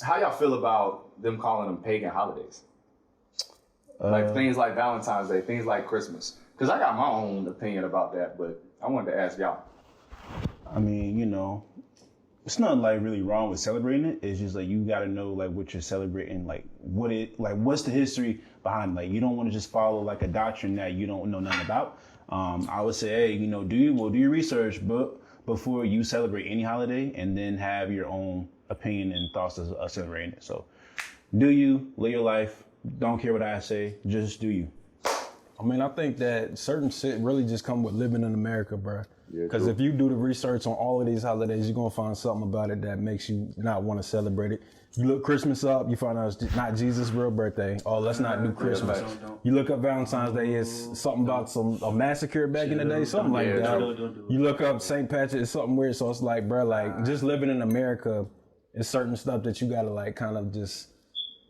how y'all feel about them calling them pagan holidays? Like things like Valentine's Day, things like Christmas. Because I got my own opinion about that, but I wanted to ask y'all. I mean, it's not like really wrong with celebrating it. It's just like you got to know like what you're celebrating, like what's the history behind it. Like you don't want to just follow like a doctrine that you don't know nothing about. I would say, hey, do your research, but before you celebrate any holiday, and then have your own opinion and thoughts of celebrating it. So, do you live your life? Don't care what I say. Just do you. I mean, I think that certain shit really just come with living in America, bro. Because Yeah, if you do the research on all of these holidays, you're going to find something about it that makes you not want to celebrate it. You look Christmas up, you find out it's not Jesus' real birthday. Oh, let's not do Christmas. You look up Valentine's Day, it's something about a massacre back in the day, something like that. You look up St. Patrick, it's something weird. So it's like, bro, like just living in America is certain stuff that you got to like kind of just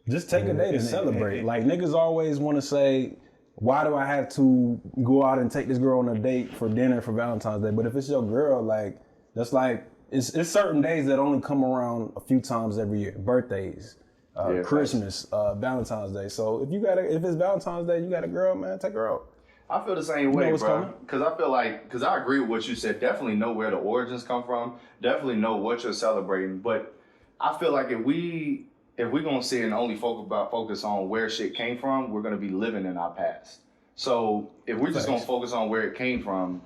take a day to celebrate. Like niggas always want to say, why do I have to go out and take this girl on a date for dinner for Valentine's Day? But if it's your girl, like, that's like, it's certain days that only come around a few times every year. Birthdays, Christmas, Valentine's Day. So if it's Valentine's Day, you got a girl, man, take her out. I feel the same way, bro. Because I feel like, because I agree with what you said. Definitely know where the origins come from. Definitely know what you're celebrating. But I feel like if we're gonna sit and only focus on where shit came from, we're gonna be living in our past. So if we're just gonna focus on where it came from,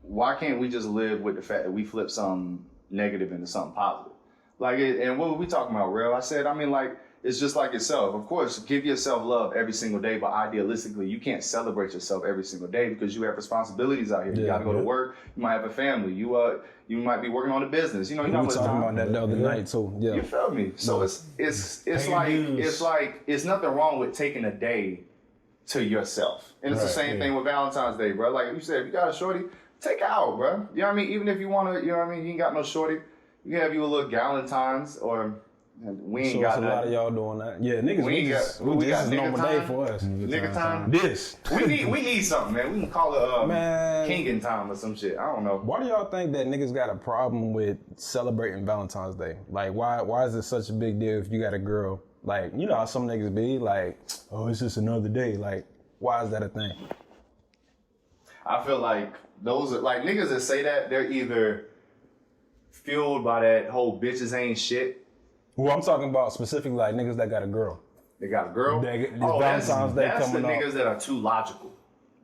why can't we just live with the fact that we flip something negative into something positive? Like, and what were we talking about, real? I said, I mean, like, it's just like yourself. Of course, give yourself love every single day, but idealistically, you can't celebrate yourself every single day because you have responsibilities out here. You gotta go to work. You might have a family. You might be working on a business. You know, we were talking about that the other night too. Yeah. You feel me? So it's like it's nothing wrong with taking a day to yourself, and it's the same thing with Valentine's Day, bro. Like you said, if you got a shorty, take her out, bro. You know what I mean? Even if you want to, you know what I mean? You ain't got no shorty, you can have you a little Galentine's or. We ain't got a lot of y'all doing that. Yeah, niggas, we got this is a normal day for us. Nigga time. This. We need something, man. We can call it Kingin' time or some shit. I don't know. Why do y'all think that niggas got a problem with celebrating Valentine's Day? Like, why is it such a big deal if you got a girl? Like, you know how some niggas be like, oh, it's just another day. Like, why is that a thing? I feel like those are like niggas that say that, they're either fueled by that whole bitches ain't shit. Well, I'm talking about specifically like niggas that got a girl. They got a girl? That's the niggas that are too logical.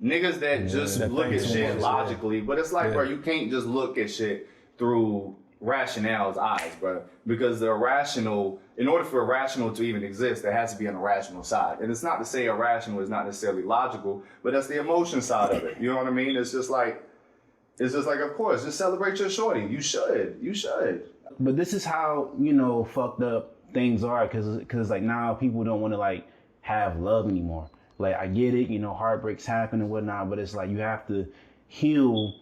Niggas that just look at shit logically. But it's like, bro, you can't just look at shit through rationale's eyes, bro. Because the irrational, in order for irrational to even exist, there has to be an irrational side. And it's not to say irrational is not necessarily logical, but that's the emotion side of it. You know what I mean? It's just like, of course, just celebrate your shorty. You should. But this is how, fucked up things are, because like now people don't want to like have love anymore. Like I get it, heartbreaks happen and whatnot, but it's like you have to heal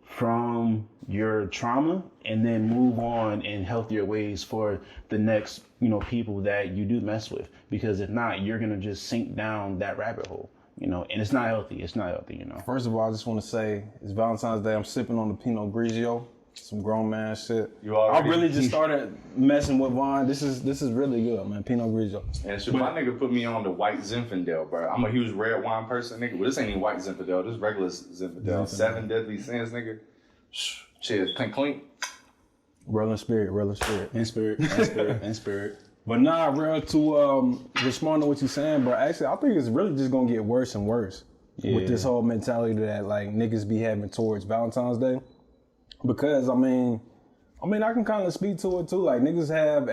from your trauma and then move on in healthier ways for the next, people that you do mess with. Because if not, you're going to just sink down that rabbit hole, and it's not healthy. It's not healthy, First of all, I just want to say it's Valentine's Day. I'm sipping on the Pinot Grigio. Some grown man shit. I really just started messing with wine. This is really good, man. Pinot Grigio. And shit, my nigga put me on the white Zinfandel, bro. I'm a huge red wine person, nigga. But this ain't even white Zinfandel. This regular Zinfandel. 7 deadly sins, nigga. Cheers. Clink. Rolling spirit. In spirit. But nah, bro, to respond to what you're saying, bro, actually, I think it's really just gonna get worse and worse with this whole mentality that like niggas be having towards Valentine's Day. Because I mean, I can kind of speak to it too. Like niggas have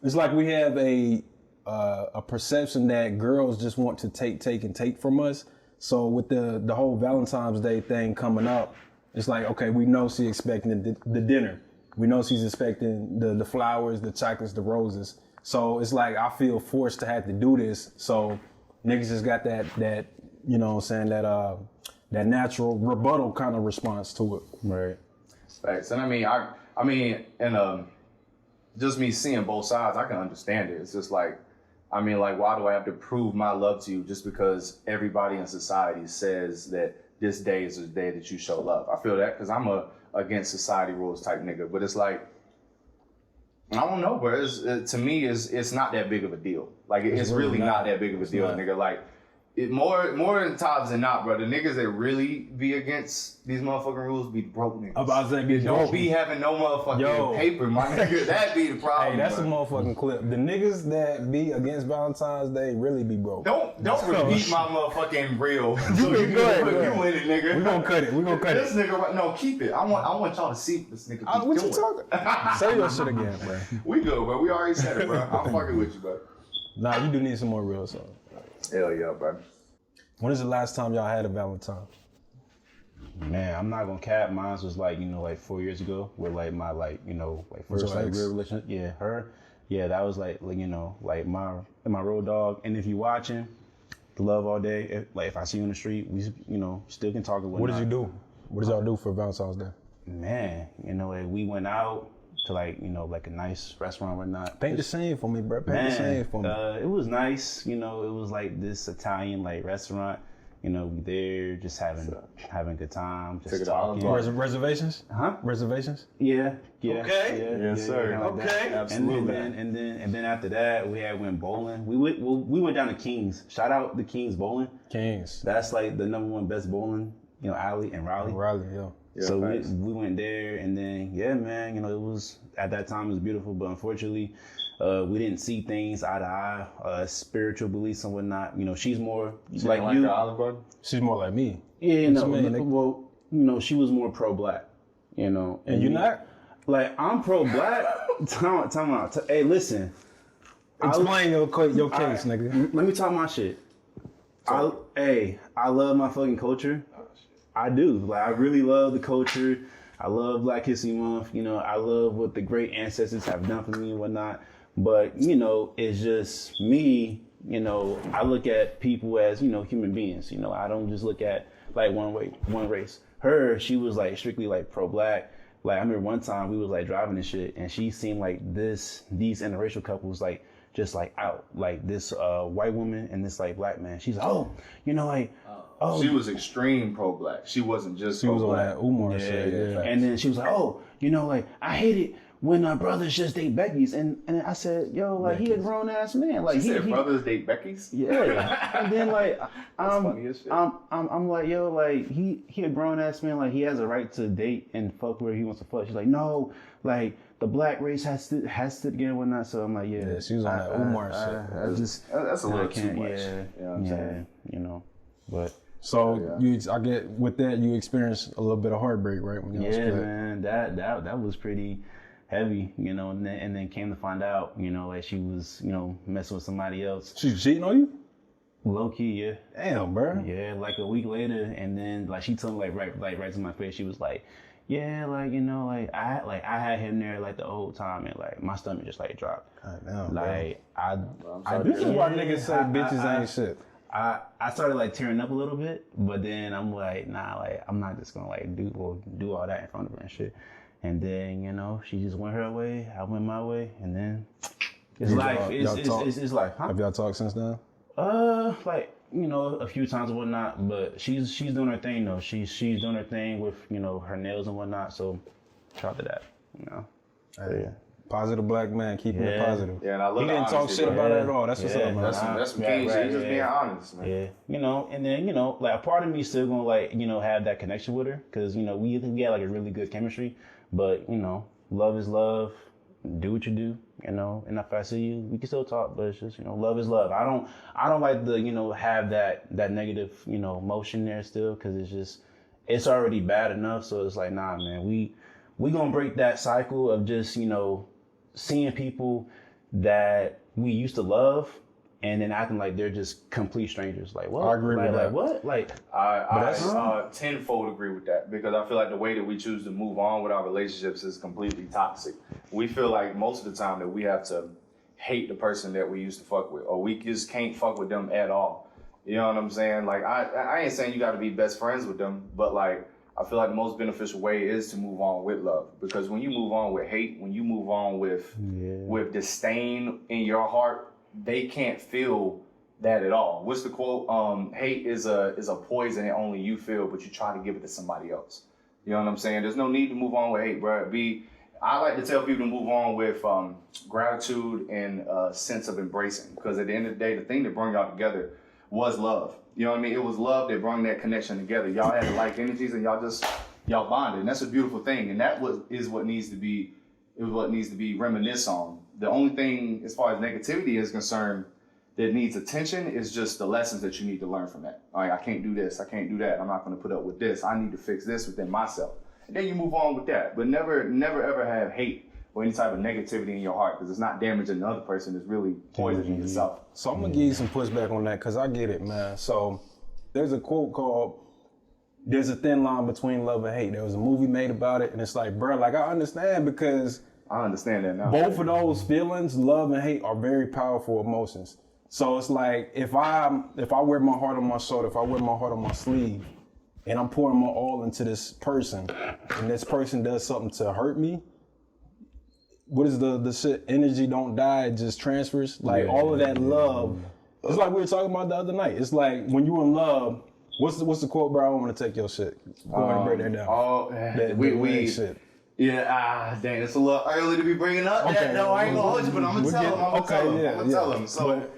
it's like we have a perception that girls just want to take from us. So with the whole Valentine's Day thing coming up, it's like, okay, we know she's expecting the dinner. We know she's expecting the flowers, the chocolates, the roses. So it's like I feel forced to have to do this. So niggas just got that you know what I'm saying, that natural rebuttal kind of response to it. Right. Facts. And I mean, just me seeing both sides, I can understand it. It's just like, why do I have to prove my love to you just because everybody in society says that this day is the day that you show love? I feel that because I'm a against society rules type nigga. But it's like, I don't know, bro. To me, it's not that big of a deal. Like, it's really not that big of a deal, nigga. Like, more than times than not, bro. The niggas that really be against these motherfucking rules be broke niggas. About to say, don't be having no motherfucking paper, my nigga. That be the problem. Hey, that's bro. a motherfucking clip. The niggas that be against Valentine's Day really be broke. Don't repeat my motherfucking reel. Go ahead. You in it, nigga. We gonna cut it. This nigga, no, keep it. I want y'all to see what this nigga be what doing. you talking? Say your shit again, bro. We good, bro. We already said it, bro. I'm fucking with you, bro. Nah, you do need some more real songs. Hell yeah, bro. When is the last time y'all had a Valentine? Man, I'm not gonna cap. Mine was like, 4 years ago with like my first like real relationship. Yeah, her. Yeah, that was like my road dog. And if you watching, love all day. If I see you in the street, we still can talk. What did you do? What did y'all do for Valentine's Day? Man, we went out to like a nice restaurant or whatnot. Paint the scene for me, bro. Paint the scene for me. It was nice. It was like this Italian like restaurant. We there just having a good time, just talking. Reservations? Huh? Reservations? Yeah. Okay. Yeah, yes, sir. Like okay. Absolutely. And then after that we went bowling. We went down to Kings. Shout out the Kings Bowling. Kings. That's like the #1 best bowling, alley in Raleigh. Yeah. So we went there, and then man, it was at that time it was beautiful, but unfortunately, we didn't see things eye to eye, spiritual beliefs and whatnot. She's more like you. The Olive Garden? She's more like me. Yeah, well, she was more pro-black, and you not? Like I'm pro-black. Time out. Hey, listen. Explain your case, nigga. Let me talk my shit. I love my fucking culture. I do. Like, I really love the culture. I love Black History Month. I love what the great ancestors have done for me and whatnot. But, it's just me, I look at people as, human beings. I don't just look at like one race. Her, she was like strictly like pro-black. Like, I remember one time we was like driving and shit, and she seemed like these interracial couples like just like out, like this white woman and this like black man. She's like, she was extreme pro-black. She wasn't just she pro-black. was on that Umar shit. Yeah. And then she was like, I hate it when brothers just date Becky's. And I said, like he a grown ass man. Like she said brothers date Becky's? Yeah. And then like funny as shit. I'm like, like he a grown ass man, like he has a right to date and fuck where he wants to fuck. She's like, no, like the black race has to get and whatnot. So I'm like, yeah. She was on that Umar shit. That's a little too much. Yeah. You know what I'm saying? But so I get with that you experienced a little bit of heartbreak, right? When y'all split. Man, that was pretty heavy, and then came to find out, like she was, messing with somebody else. She's cheating on you? Low key, yeah. Damn, bro. Yeah, like a week later, and then like she told me right to my face, she was like, yeah, like I had him there like the whole time, and like my stomach just like dropped. God damn, like bro. This is why niggas say bitches ain't shit. I started like tearing up a little bit, but then I'm like, nah, like I'm not just gonna like do all that in front of her and shit. And then she just went her way, I went my way, and then it's life. It's life. Huh? Have y'all talked since then? Like a few times and whatnot, but she's doing her thing though. She's doing her thing with her nails and whatnot. So shout out to that. Hey, yeah. Positive black man, keeping it positive. Yeah, and I love he didn't talk shit about it at all. That's what's up, man. That's some key shit. Just being honest, man. Yeah, and then like a part of me still gonna like have that connection with her because we had like a really good chemistry. But love is love. Do what you do, and if I see you, we can still talk, but it's just, love is love. I don't like the, have that negative, motion there still, because it's already bad enough. So it's like, nah, man, we gonna break that cycle of just, seeing people that we used to love and then acting like they're just complete strangers. Like, what? I agree with that. Like, what? Like, I tenfold agree with that, because I feel like the way that we choose to move on with our relationships is completely toxic. We feel like most of the time that we have to hate the person that we used to fuck with, or we just can't fuck with them at all. You know what I'm saying? Like, I ain't saying you got to be best friends with them, but like, I feel like the most beneficial way is to move on with love, because when you move on with hate, when you move on with disdain in your heart, they can't feel that at all. What's the quote? Hate is a poison that only you feel, but you try to give it to somebody else. You know what I'm saying? There's no need to move on with hate, bro. I like to tell people to move on with gratitude and a sense of embracing, because at the end of the day, the thing that brought y'all together was love. You know what I mean? It was love that brought that connection together. Y'all had like energies and y'all bonded, and that's a beautiful thing. And that is what needs to be reminisced on. The only thing as far as negativity is concerned that needs attention is just the lessons that you need to learn from that. All right, I can't do this, I can't do that. I'm not going to put up with this. I need to fix this within myself. And then you move on with that. But never ever have hate or any type of negativity in your heart, because it's not damaging the other person, it's really poisoning yourself. So I'm going to give you some pushback on that, because I get it, man. So there's a quote called, "There's a thin line between love and hate." There was a movie made about it, and it's like, bro, like, I understand, because I understand that now. Both of those feelings, love and hate, are very powerful emotions. So it's like, if I wear my heart on my shoulder, if I wear my heart on my sleeve, and I'm pouring my all into this person, and this person does something to hurt me, what is the shit? Energy don't die, it just transfers. Like, all of that love. It's like we were talking about the other night. It's like, when you're in love, what's the quote, bro? I want to take your shit. Go ahead and break that down. We shit. Yeah, dang, it's a little early to be bringing up that. No, I ain't gonna hold you, but I'm gonna tell him. So,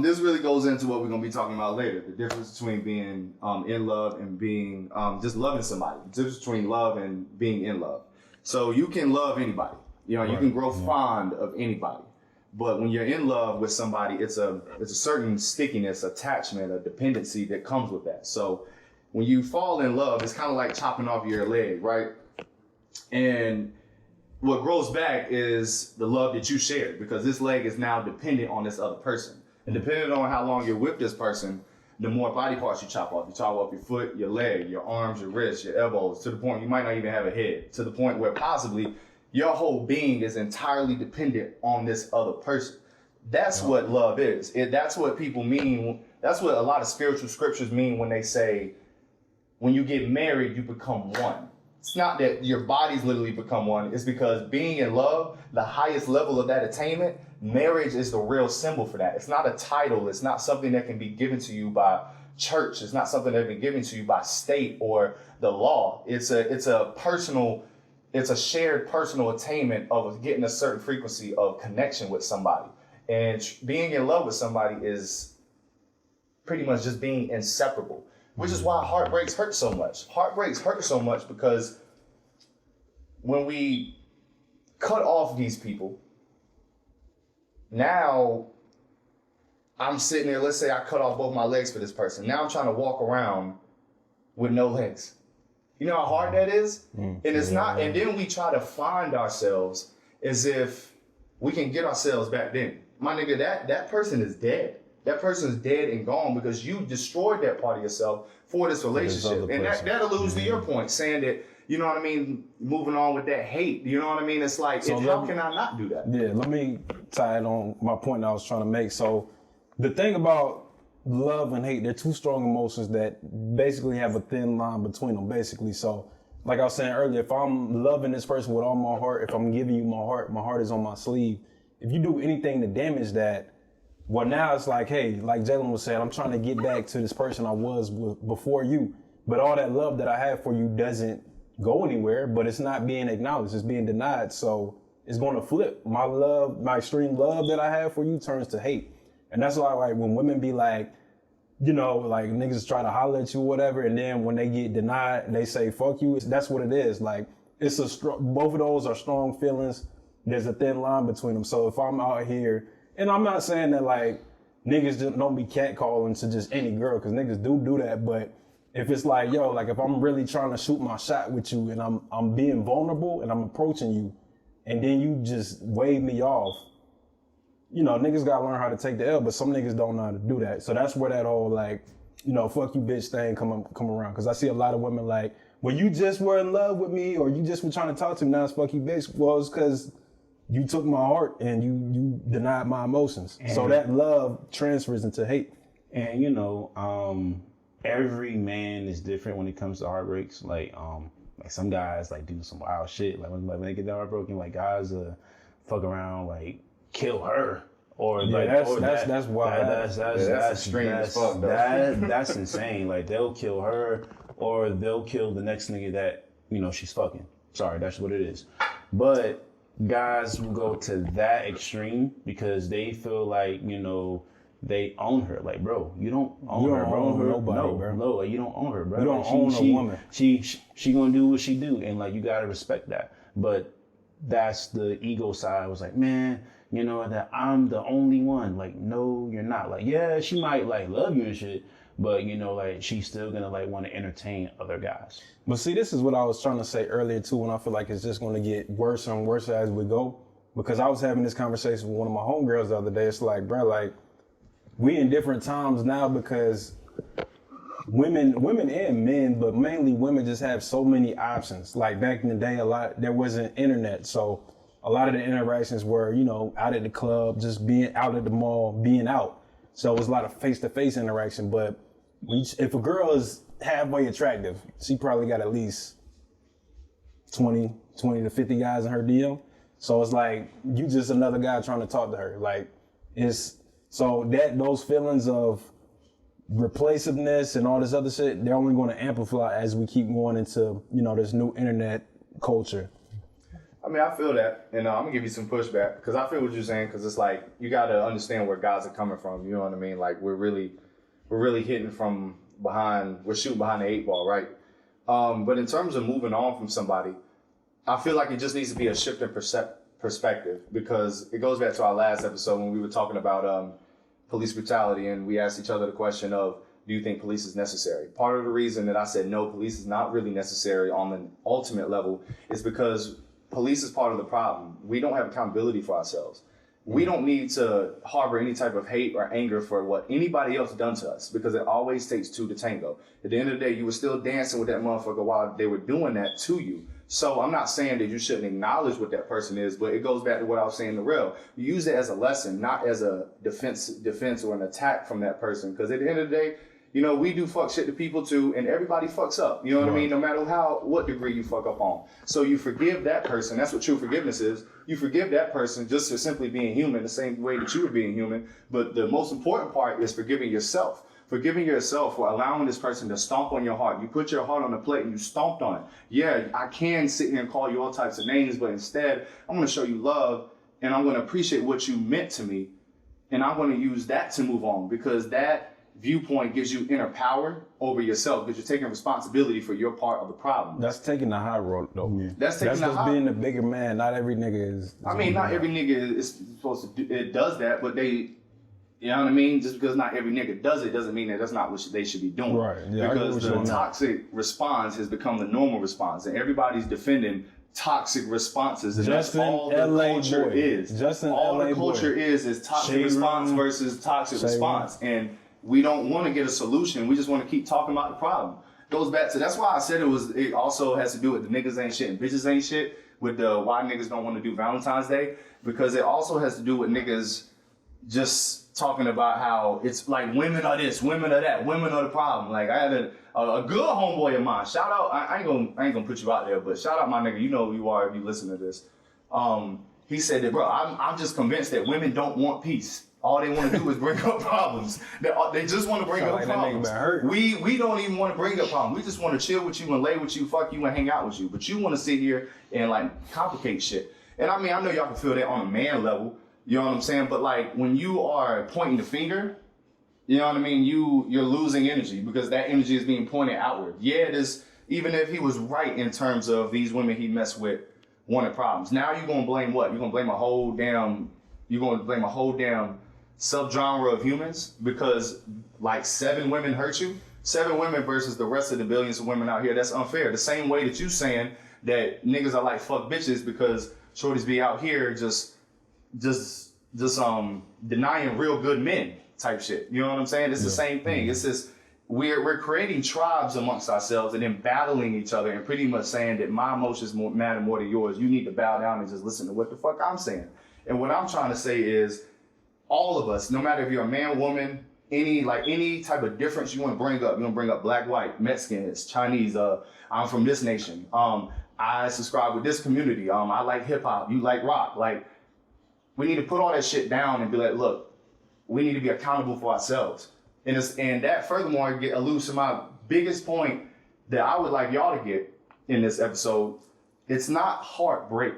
this really goes into what we're gonna be talking about later. The difference between being in love and being just loving somebody. The difference between love and being in love. So you can love anybody. You know, you can grow fond of anybody. But when you're in love with somebody, it's a certain stickiness, attachment, a dependency that comes with that. So when you fall in love, it's kind of like chopping off your leg, right? And what grows back is the love that you shared, because this leg is now dependent on this other person. And depending on how long you're with this person, the more body parts you chop off. You chop off your foot, your leg, your arms, your wrists, your elbows, to the point you might not even have a head, to the point where possibly your whole being is entirely dependent on this other person. That's what love is. That's what people mean. That's what a lot of spiritual scriptures mean when they say, when you get married, you become one. It's not that your bodies literally become one. It's because being in love, the highest level of that attainment, marriage is the real symbol for that. It's not a title. It's not something that can be given to you by church. It's not something that can be given to you by state or the law. It's a shared personal attainment of getting a certain frequency of connection with somebody. And being in love with somebody is pretty much just being inseparable. Which is why heartbreaks hurt so much. Heartbreaks hurt so much because when we cut off these people, now I'm sitting there, let's say I cut off both my legs for this person. Now I'm trying to walk around with no legs. You know how hard that is? And it's not, and then we try to find ourselves as if we can get ourselves back then. My nigga, that person is dead. That person's dead and gone because you destroyed that part of yourself for this relationship. And that alludes to your point, saying that, you know what I mean, moving on with that hate. You know what I mean? It's like, how can I not do that? Yeah, let me tie it on my point that I was trying to make. So the thing about love and hate, they're two strong emotions that basically have a thin line between them, basically. So like I was saying earlier, if I'm loving this person with all my heart, if I'm giving you my heart is on my sleeve. If you do anything to damage that, well, now it's like, hey, like Jalen was saying, I'm trying to get back to this person I was before you. But all that love that I have for you doesn't go anywhere, but it's not being acknowledged. It's being denied. So it's going to flip. My love, my extreme love that I have for you turns to hate. And that's why, like, when women be like, you know, like niggas try to holler at you or whatever, and then when they get denied, they say, fuck you. That's what it is. Like, it's both of those are strong feelings. There's a thin line between them. So if I'm out here, and I'm not saying that like niggas just don't be catcalling to just any girl, because niggas do that. But if it's like, yo, like if I'm really trying to shoot my shot with you and I'm being vulnerable and I'm approaching you, and then you just wave me off, you know, niggas gotta learn how to take the L, but some niggas don't know how to do that. So that's where that whole like, you know, fuck you bitch thing come around. Because I see a lot of women like, well, you just were in love with me, or you just were trying to talk to me, now it's fuck you bitch. Well, it's because you took my heart and you denied my emotions. And so that love transfers into hate. And you know, every man is different when it comes to heartbreaks. Like some guys like do some wild shit. Like when they get heartbroken, like guys fuck around, like kill her. Or like that's wild. That's extreme as fuck, though. That's insane. Like they'll kill her, or they'll kill the next nigga that, you know, she's fucking. Sorry, that's what it is. But guys will go to that extreme because they feel like, they own her. Like, bro, you don't own her, bro. Nobody, bro. No, like, you don't own her, bro. You don't like, own a woman. She gonna do what she do, and like, you gotta respect that. But that's the ego side. I was like, man, that I'm the only one. Like, no, you're not. Like, yeah, she might like love you and shit, but like, she's still gonna like want to entertain other guys. But see, this is what I was trying to say earlier too, when I feel like it's just gonna get worse and worse as we go. Because I was having this conversation with one of my homegirls the other day. It's like, bro, like, we in different times now because women and men, but mainly women just have so many options. Like back in the day, there wasn't internet. So a lot of the interactions were, out at the club, just being out at the mall, being out. So it was a lot of face-to-face interaction. But if a girl is halfway attractive, she probably got at least 20 to 50 guys in her DM. So it's like, you just another guy trying to talk to her. Like, so those feelings of replaciveness and all this other shit, they're only going to amplify as we keep going into, this new internet culture. I mean, I feel that, and I'm gonna give you some pushback because I feel what you're saying. Because it's like you got to understand where guys are coming from. You know what I mean? Like we're really hitting from behind. We're shooting behind the 8 ball, right? But in terms of moving on from somebody, I feel like it just needs to be a shift in perspective because it goes back to our last episode when we were talking about police brutality, and we asked each other the question of, do you think police is necessary? Part of the reason that I said no, police is not really necessary on the ultimate level is because police is part of the problem. We don't have accountability for ourselves. We don't need to harbor any type of hate or anger for what anybody else done to us because it always takes two to tango. At the end of the day, you were still dancing with that motherfucker while they were doing that to you. So I'm not saying that you shouldn't acknowledge what that person is, but it goes back to what I was saying to Real. You use it as a lesson, not as a defense or an attack from that person. Because at the end of the day, we do fuck shit to people too, and everybody fucks up. You know what I mean? No matter what degree you fuck up on. So you forgive that person. That's what true forgiveness is. You forgive that person just for simply being human, the same way that you were being human. But the most important part is forgiving yourself. Forgiving yourself for allowing this person to stomp on your heart. You put your heart on the plate and you stomped on it. Yeah, I can sit here and call you all types of names, but instead, I'm going to show you love and I'm going to appreciate what you meant to me. And I'm going to use that to move on because that viewpoint gives you inner power over yourself because you're taking responsibility for your part of the problem. That's taking the high road, though. Yeah. That's just being a bigger man. Not every nigga is. I mean, not every nigga is supposed to do it. Does that, but they. You know what I mean? Just because not every nigga does it doesn't mean that that's not what they should be doing. Right. Yeah, because the toxic response has become the normal response, and everybody's defending toxic responses, and that's all the culture is. All the culture is toxic response versus toxic response, and we don't want to get a solution. We just want to keep talking about the problem. Goes back to that's why I said it also has to do with the niggas ain't shit and bitches ain't shit with the why niggas don't want to do Valentine's Day, because it also has to do with niggas just talking about how it's like women are this, women are that, women are the problem. Like I had a good homeboy of mine. Shout out, I ain't gonna put you out there, but shout out my nigga. You know who you are if you listen to this. He said that, bro, I'm just convinced that women don't want peace. All they want to do is bring up problems. They just want to bring up problems. We don't even want to bring up problems. We just want to chill with you and lay with you, fuck you and hang out with you. But you want to sit here and like complicate shit. And I mean, I know y'all can feel that on a man level. You know what I'm saying? But like when you are pointing the finger, you know what I mean? You're losing energy because that energy is being pointed outward. Yeah, it is. Even if he was right in terms of these women he messed with wanted problems. Now you're gonna blame what? You're gonna blame a whole damn subgenre of humans because like 7 women hurt you? 7 women versus the rest of the billions of women out here. That's unfair. The same way that you saying that niggas are like fuck bitches because shorties be out here just denying real good men type shit. You know what I'm saying? It's the same thing. It's just we're creating tribes amongst ourselves and then battling each other and pretty much saying that my emotions matter more than yours. You need to bow down and just listen to what the fuck I'm saying. And what I'm trying to say is all of us, no matter if you're a man, woman, any type of difference you want to bring up. You want to bring up black, white, Mexicans, Chinese, I'm from this nation. I subscribe with this community. I like hip hop. You like rock. Like, we need to put all that shit down and be like, look, we need to be accountable for ourselves. And that furthermore alludes to my biggest point that I would like y'all to get in this episode. It's not heartbreak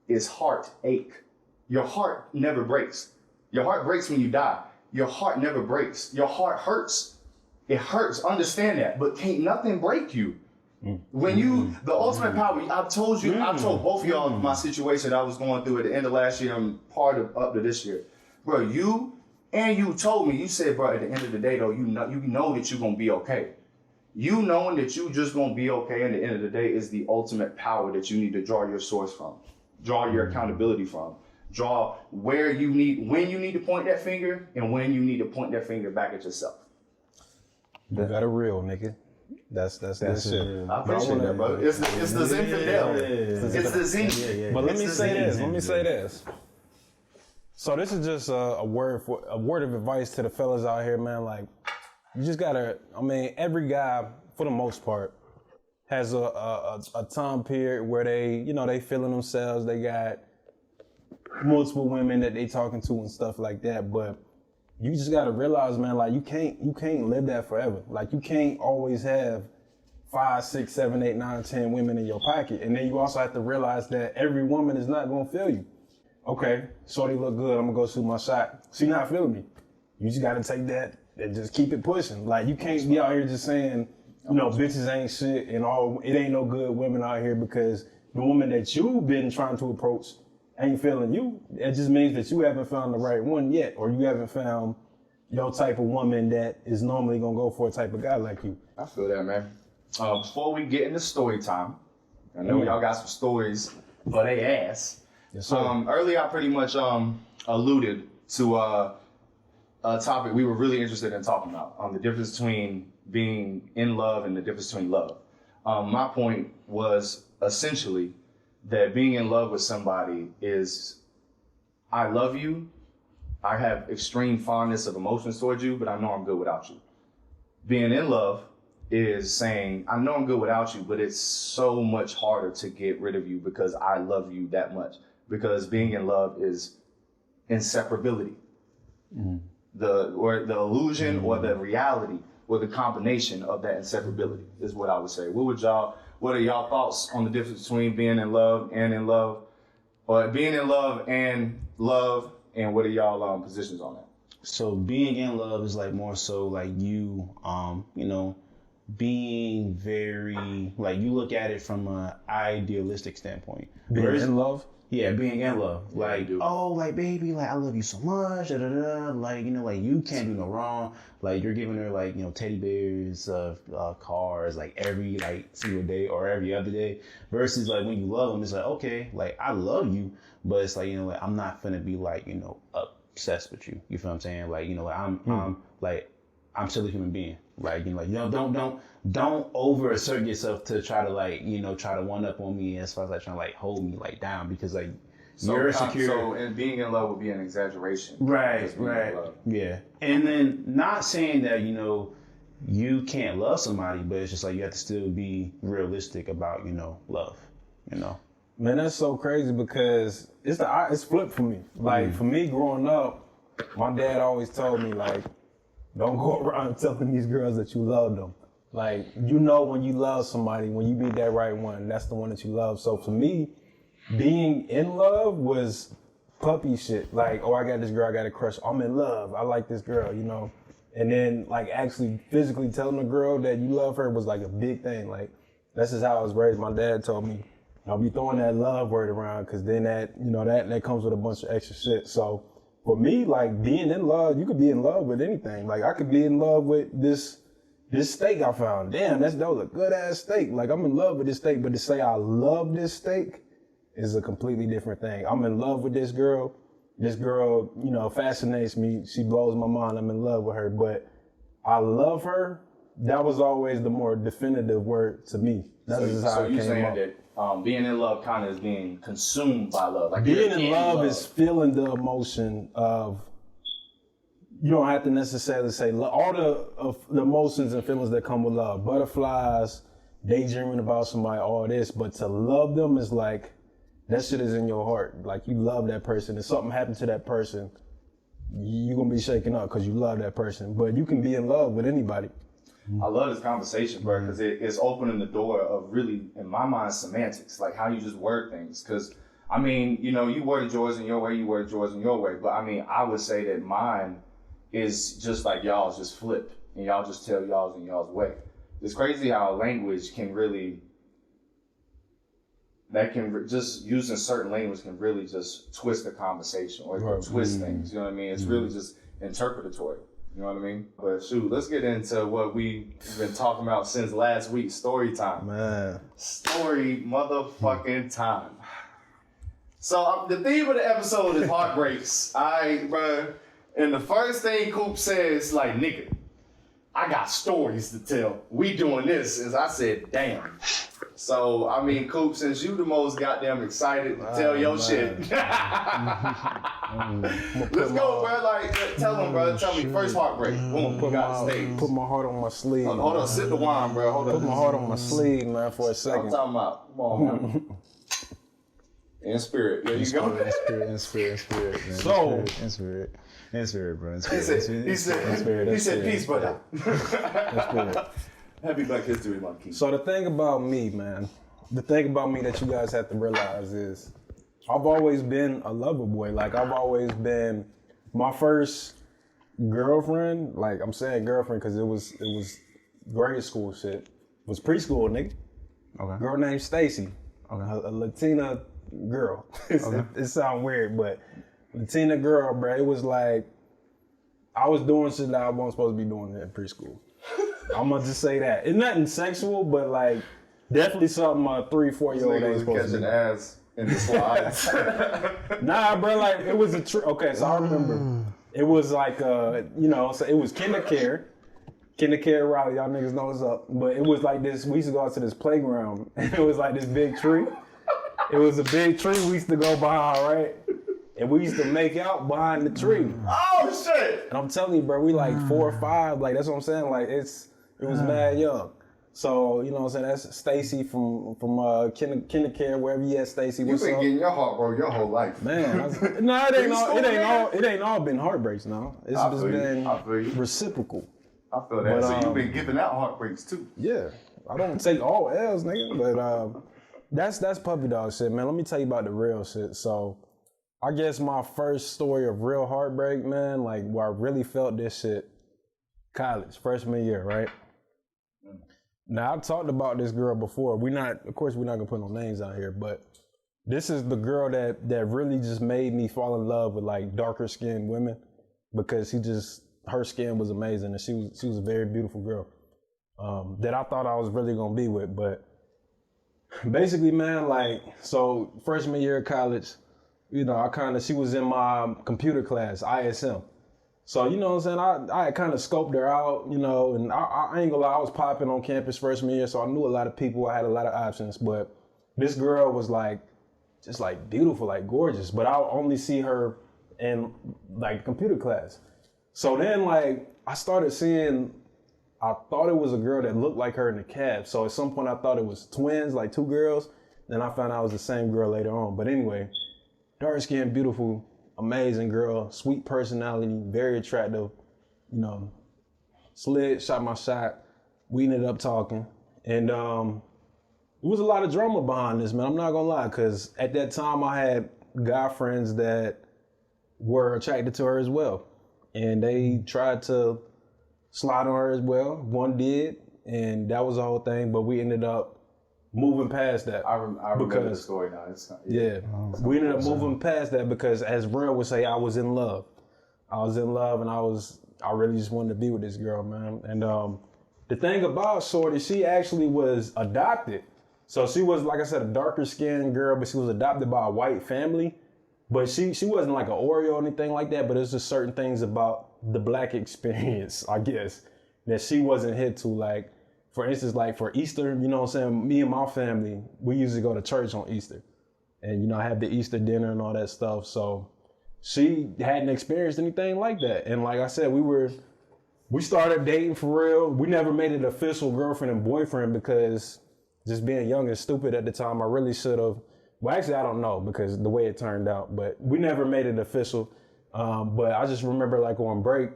is heartache. Your heart never breaks. Your heart breaks when you die. Your heart never breaks. Your heart hurts. It hurts. Understand that. But can't nothing break you. When you, the ultimate power, I told both of y'all my situation that I was going through at the end of last year and part of up to this year. Bro, you told me, you said, bro, at the end of the day though, you know that you're going to be okay. You knowing that you just going to be okay at the end of the day is the ultimate power that you need to draw your source from, draw your accountability from, draw when you need to point that finger and when you need to point that finger back at yourself. You got a real nigga. That's shit. I appreciate that, bro. It's the Zinfandel. It's the Zen. But let me say this. So this is just a word of advice to the fellas out here, man. Like, you just gotta. I mean, every guy, for the most part, has a time period where they feeling themselves. They got multiple women that they talking to and stuff like that. But you just gotta realize, man, like you can't live that forever. Like you can't always have 5, 6, 7, 8, 9, 10 women in your pocket. And then you also have to realize that every woman is not gonna feel you. Okay, shorty look good, I'm gonna go shoot my shot. She not feeling me. You just gotta take that and just keep it pushing. Like you can't be out here just saying, bitches ain't shit and it ain't no good women out here because the woman that you've been trying to approach ain't feeling you. It just means that you haven't found the right one yet, or you haven't found your type of woman that is normally gonna go for a type of guy like you. I feel that, man. Before we get into story time, I know y'all got some stories for they ass. Yes, sir. Earlier I pretty much alluded to a topic we were really interested in talking about, the difference between being in love and the difference between love. My point was essentially that being in love with somebody is, I love you, I have extreme fondness of emotions towards you, but I know I'm good without you. Being in love is saying, I know I'm good without you, but it's so much harder to get rid of you because I love you that much. Because being in love is inseparability. The illusion or the reality or the combination of that inseparability is what I would say. What are y'all thoughts on the difference between being in love and in love, or being in love, and what are y'all positions on that? So being in love is like more so like you, being very, like you look at it from an idealistic standpoint. Being in love? Yeah, being in love. Like, like, baby, like, I love you so much, like, like, you can't do no wrong. Like, you're giving her, like, teddy bears, cars, like, every, like, single day or every other day. Versus, like, when you love them, it's like, okay, like, I love you, but it's like, like, I'm not finna be, like, obsessed with you. You feel what I'm saying? Like, I'm still a human being. Like, don't over-assert yourself to try to, like, try to one-up on me as far as, like, trying to, like, hold me, like, down because, like, you're insecure. So, and being in love would be an exaggeration. Right. Yeah. And then not saying that, you can't love somebody, but it's just like you have to still be realistic about, love, Man, that's so crazy because it's flipped for me. Like, for me growing up, my dad always told me, like, don't go around telling these girls that you love them. Like, when you love somebody, when you meet that right one, that's the one that you love. So for me, being in love was puppy shit. Like, I got this girl, I got a crush. I'm in love. I like this girl, And then, like, actually physically telling the girl that you love her was, like, a big thing. Like, that's just how I was raised. My dad told me, don't be throwing that love word around because then that comes with a bunch of extra shit. So for me, like, being in love, you could be in love with anything. Like, I could be in love with this steak I found. Damn, that was a good ass steak. Like, I'm in love with this steak, but to say I love this steak is a completely different thing. I'm in love with this girl. This girl, fascinates me. She blows my mind. I'm in love with her, but I love her. That was always the more definitive word to me. That's how it came saying up. That being in love kind of is being consumed by love. Like being in love is feeling the emotion of. You don't have to necessarily say all the emotions and feelings that come with love. Butterflies, daydreaming about somebody, all this. But to love them is like, that shit is in your heart. Like, you love that person. If something happened to that person, you're going to be shaken up because you love that person. But you can be in love with anybody. I love this conversation, bro, because it's opening the door of really, in my mind, semantics, like how you just word things. Because I mean, you know, you wear the Jordans your way, you wear the Jordans your way. But I mean, I would say that mine is just like y'all's, just flipped. And y'all just tell y'all's in y'all's way. It's crazy how language can really, just using certain language can really just twist the conversation or twist things. You know what I mean? It's really just interpretatory. You know what I mean? But shoot, let's get into what we've been talking about since last week. Story time. Man. Story motherfucking time. So the theme of the episode is heartbreaks. Bruh. And the first thing Coop says, like, nigga, I got stories to tell. We doing this. As I said, damn. So, I mean, Coop, since you the most goddamn excited to tell your shit. Let's go, bro. Like, tell them, bro. Tell me, first heartbreak. Boom, put my heart on my sleeve. Hold on, sip the wine, bro. Hold on. Put my heart on my sleeve, man, for a second. I'm talking about. Come on, man. In spirit. There you go. In spirit, man. So, in spirit, bro. He said, peace, brother. Happy Black History Month, Keith. So the thing about me, man, that you guys have to realize is I've always been a lover boy. Like, I've always been my first girlfriend. Like, I'm saying girlfriend because it was grade school shit. It was preschool, nigga. Okay. Girl named Stacy. Okay. A Latina girl. It sounds weird, but Latina girl, bro. It was like I was doing shit that I wasn't supposed to be doing in preschool. I'm gonna just say that. It's nothing sexual, but like definitely something a 3-4-year-old ain't supposed to do. Catching ass in the slides. Nah, bro, like it was okay, so I remember it was like so it was kindercare Raleigh, y'all niggas know what's up. But it was like this, we used to go out to this playground and it was like this big tree. It was a big tree we used to go behind, right? And we used to make out behind the tree. Oh shit! And I'm telling you, bro, we like 4 or 5. Like, that's what I'm saying. Like, it was mad young. So, you know what I'm saying? That's Stacy from kindercare, wherever you at, Stacy. You've been getting your heart broke your whole life. Man, it ain't all been heartbreaks now. It's just been reciprocal. I feel that. So you've been giving out heartbreaks too. Yeah. I don't take all L's, nigga. But that's puppy dog shit, man. Let me tell you about the real shit. So I guess my first story of real heartbreak, man, like where I really felt this shit, college, freshman year, right? Now, I've talked about this girl before. Of course, we're not gonna put no names out here, but this is the girl that really just made me fall in love with like darker skinned women because her skin was amazing and she was a very beautiful girl that I thought I was really gonna be with. But basically, man, like, so freshman year of college, you know, she was in my computer class, ISM. So, you know what I'm saying? I kind of scoped her out, you know, and I ain't gonna lie, I was popping on campus freshman year, so I knew a lot of people, I had a lot of options, but this girl was like, just like beautiful, like gorgeous, but I'll only see her in like computer class. So then like, I started seeing, I thought it was a girl that looked like her in the cab. So at some point I thought it was twins, like 2 girls. Then I found out it was the same girl later on. But anyway, dark skinned, beautiful, amazing girl, sweet personality, very attractive, you know, slid, shot my shot. We ended up talking. And there was a lot of drama behind this, man. I'm not gonna lie, because at that time I had guy friends that were attracted to her as well. And they tried to slide on her as well. One did, and that was the whole thing, but we ended up moving past that. I remember the story now. We ended up moving past that because, as Real would say, I was in love. I was in love, and I really just wanted to be with this girl, man. And the thing about Shorty, she actually was adopted. So she was, like I said, a darker skinned girl, but she was adopted by a white family. But she wasn't like an Oreo or anything like that, but it's just certain things about the black experience, I guess, that she wasn't hip to. Like, for instance, like for Easter, you know what I'm saying? Me and my family, we usually go to church on Easter. And, you know, I have the Easter dinner and all that stuff. So she hadn't experienced anything like that. And like I said, we started dating for real. We never made it official girlfriend and boyfriend because just being young and stupid at the time, I really should have. Well, actually, I don't know because the way it turned out, but we never made it official. But I just remember like on break,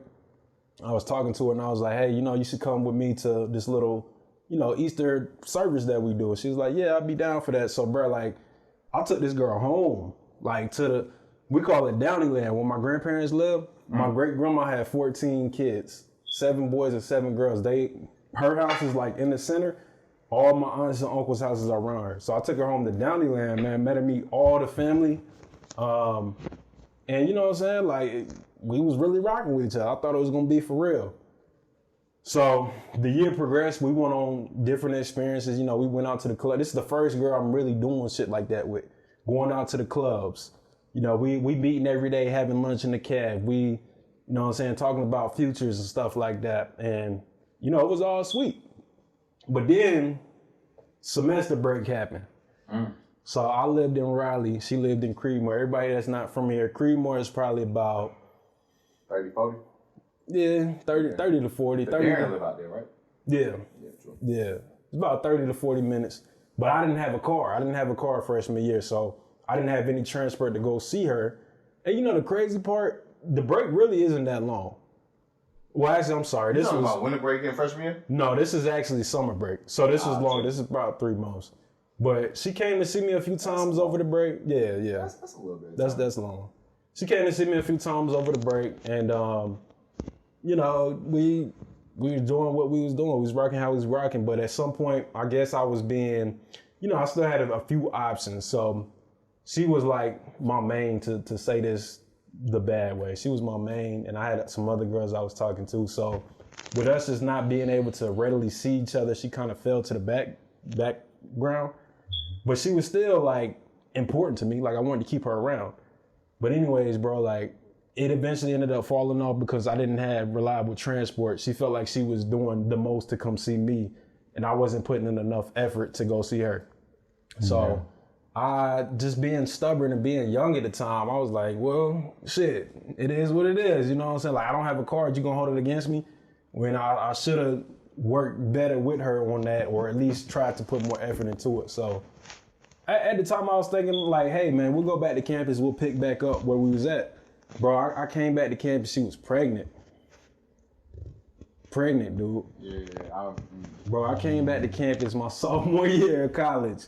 I was talking to her and I was like, hey, you know, you should come with me to this little, you know, Easter service that we do. And she was like, yeah, I'd be down for that. So, bro, like I took this girl home, like we call it Downeyland, where my grandparents live. My great grandma had 14 kids, 7 boys and 7 girls. Her house is like in the center. All my aunts and uncles' houses are around her. So I took her home to Downeyland, man, met her meet all the family. And you know what I'm saying? Like, we was really rocking with each other. I thought it was gonna be for real. So the year progressed, we went on different experiences. You know, we went out to the club. This is the first girl I'm really doing shit like that with. Going out to the clubs. You know, we meeting every day, having lunch in the cab. We, you know what I'm saying, talking about futures and stuff like that. And, you know, it was all sweet. But then semester break happened. So I lived in Raleigh. She lived in Creedmoor. Everybody that's not from here, Creedmoor is probably about 30, 40? Yeah, 30 to 40. The 30 parents live out there, right? Yeah. Yeah, true. Yeah. It's about 30 to 40 minutes. But I didn't have a car. I didn't have a car freshman year, so I didn't have any transport to go see her. And you know the crazy part? The break really isn't that long. Well, actually, I'm sorry. You talking about winter break in freshman year? No, this is actually summer break. So this is long. This is about 3 months. But she came to see me a few times over the break. Yeah. That's a little bit. That's long. She came to see me a few times over the break, and you know, we were doing what we was doing. We was rocking how we was rocking. But at some point, I guess I was being, you know, I still had a few options. So she was like my main, to say this the bad way. She was my main, and I had some other girls I was talking to. So with us just not being able to readily see each other, she kind of fell to the background. But she was still like important to me. Like I wanted to keep her around. But anyways, bro, like it eventually ended up falling off because I didn't have reliable transport. She felt like she was doing the most to come see me, and I wasn't putting in enough effort to go see her. So I, just being stubborn and being young at the time, I was like, well, shit, it is what it is. You know what I'm saying? Like, I don't have a card. You gonna hold it against me? When I should have worked better with her on that, or at least tried to put more effort into it. So at the time I was thinking like, hey man, we'll go back to campus. We'll pick back up where we was at. Bro, I came back to campus. She was pregnant. Pregnant, dude. Yeah. Bro, I came back to campus my sophomore year of college.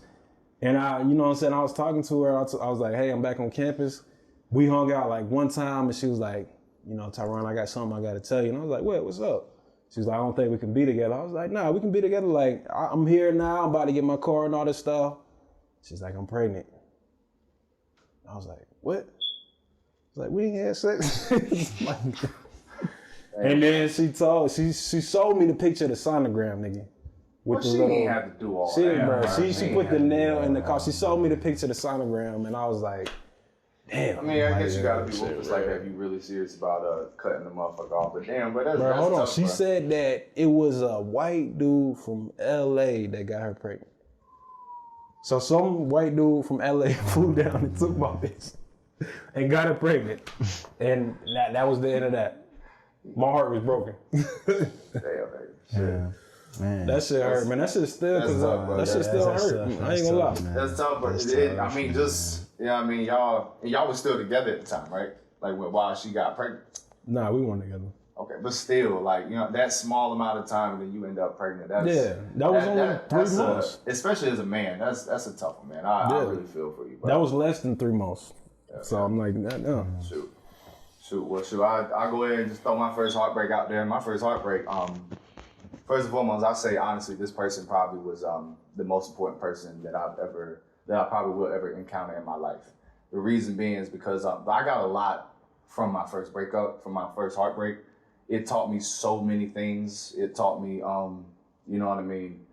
And you know what I'm saying? I was talking to her. I was like, hey, I'm back on campus. We hung out like one time, and she was like, you know, Tyron, I got something I got to tell you. And I was like, what's up? She was like, I don't think we can be together. I was like, nah, we can be together. Like, I'm here now. I'm about to get my car and all this stuff. She's like, I'm pregnant. I was like, what? I was like, we ain't had sex. And then she showed me the picture of the sonogram, nigga. Well, she didn't have to do all that. Bro, she put the nail in the car. She showed me the picture of the sonogram, and I was like, damn. I mean, I guess you gotta be ruthless like that if you really serious about cutting the motherfucker off. But damn, but that's hold on. tough, She said that it was a white dude from LA that got her pregnant. So some white dude from LA flew down and took my bitch and got her pregnant. And that was the end of that. My heart was broken. Damn, Yeah. Man. That shit hurt, man. That shit still, that shit still hurt. I ain't gonna lie. That's tough, but I mean, just, you know what I mean, y'all was still together at the time, right? Like while she got pregnant. Nah, we weren't together. Okay, but still, like, you know, that small amount of time and then you end up pregnant. That was only 3 months. Especially as a man, that's a tough one, man. I really feel for you, bro. That was less than 3 months. So I'm like, no. Shoot. I go ahead and just throw my first heartbreak out there. My first heartbreak, first and foremost, I say honestly, this person probably was the most important person that I probably will ever encounter in my life. The reason being is because I got a lot from my first breakup, from my first heartbreak. It taught me so many things. It taught me, you know what I mean?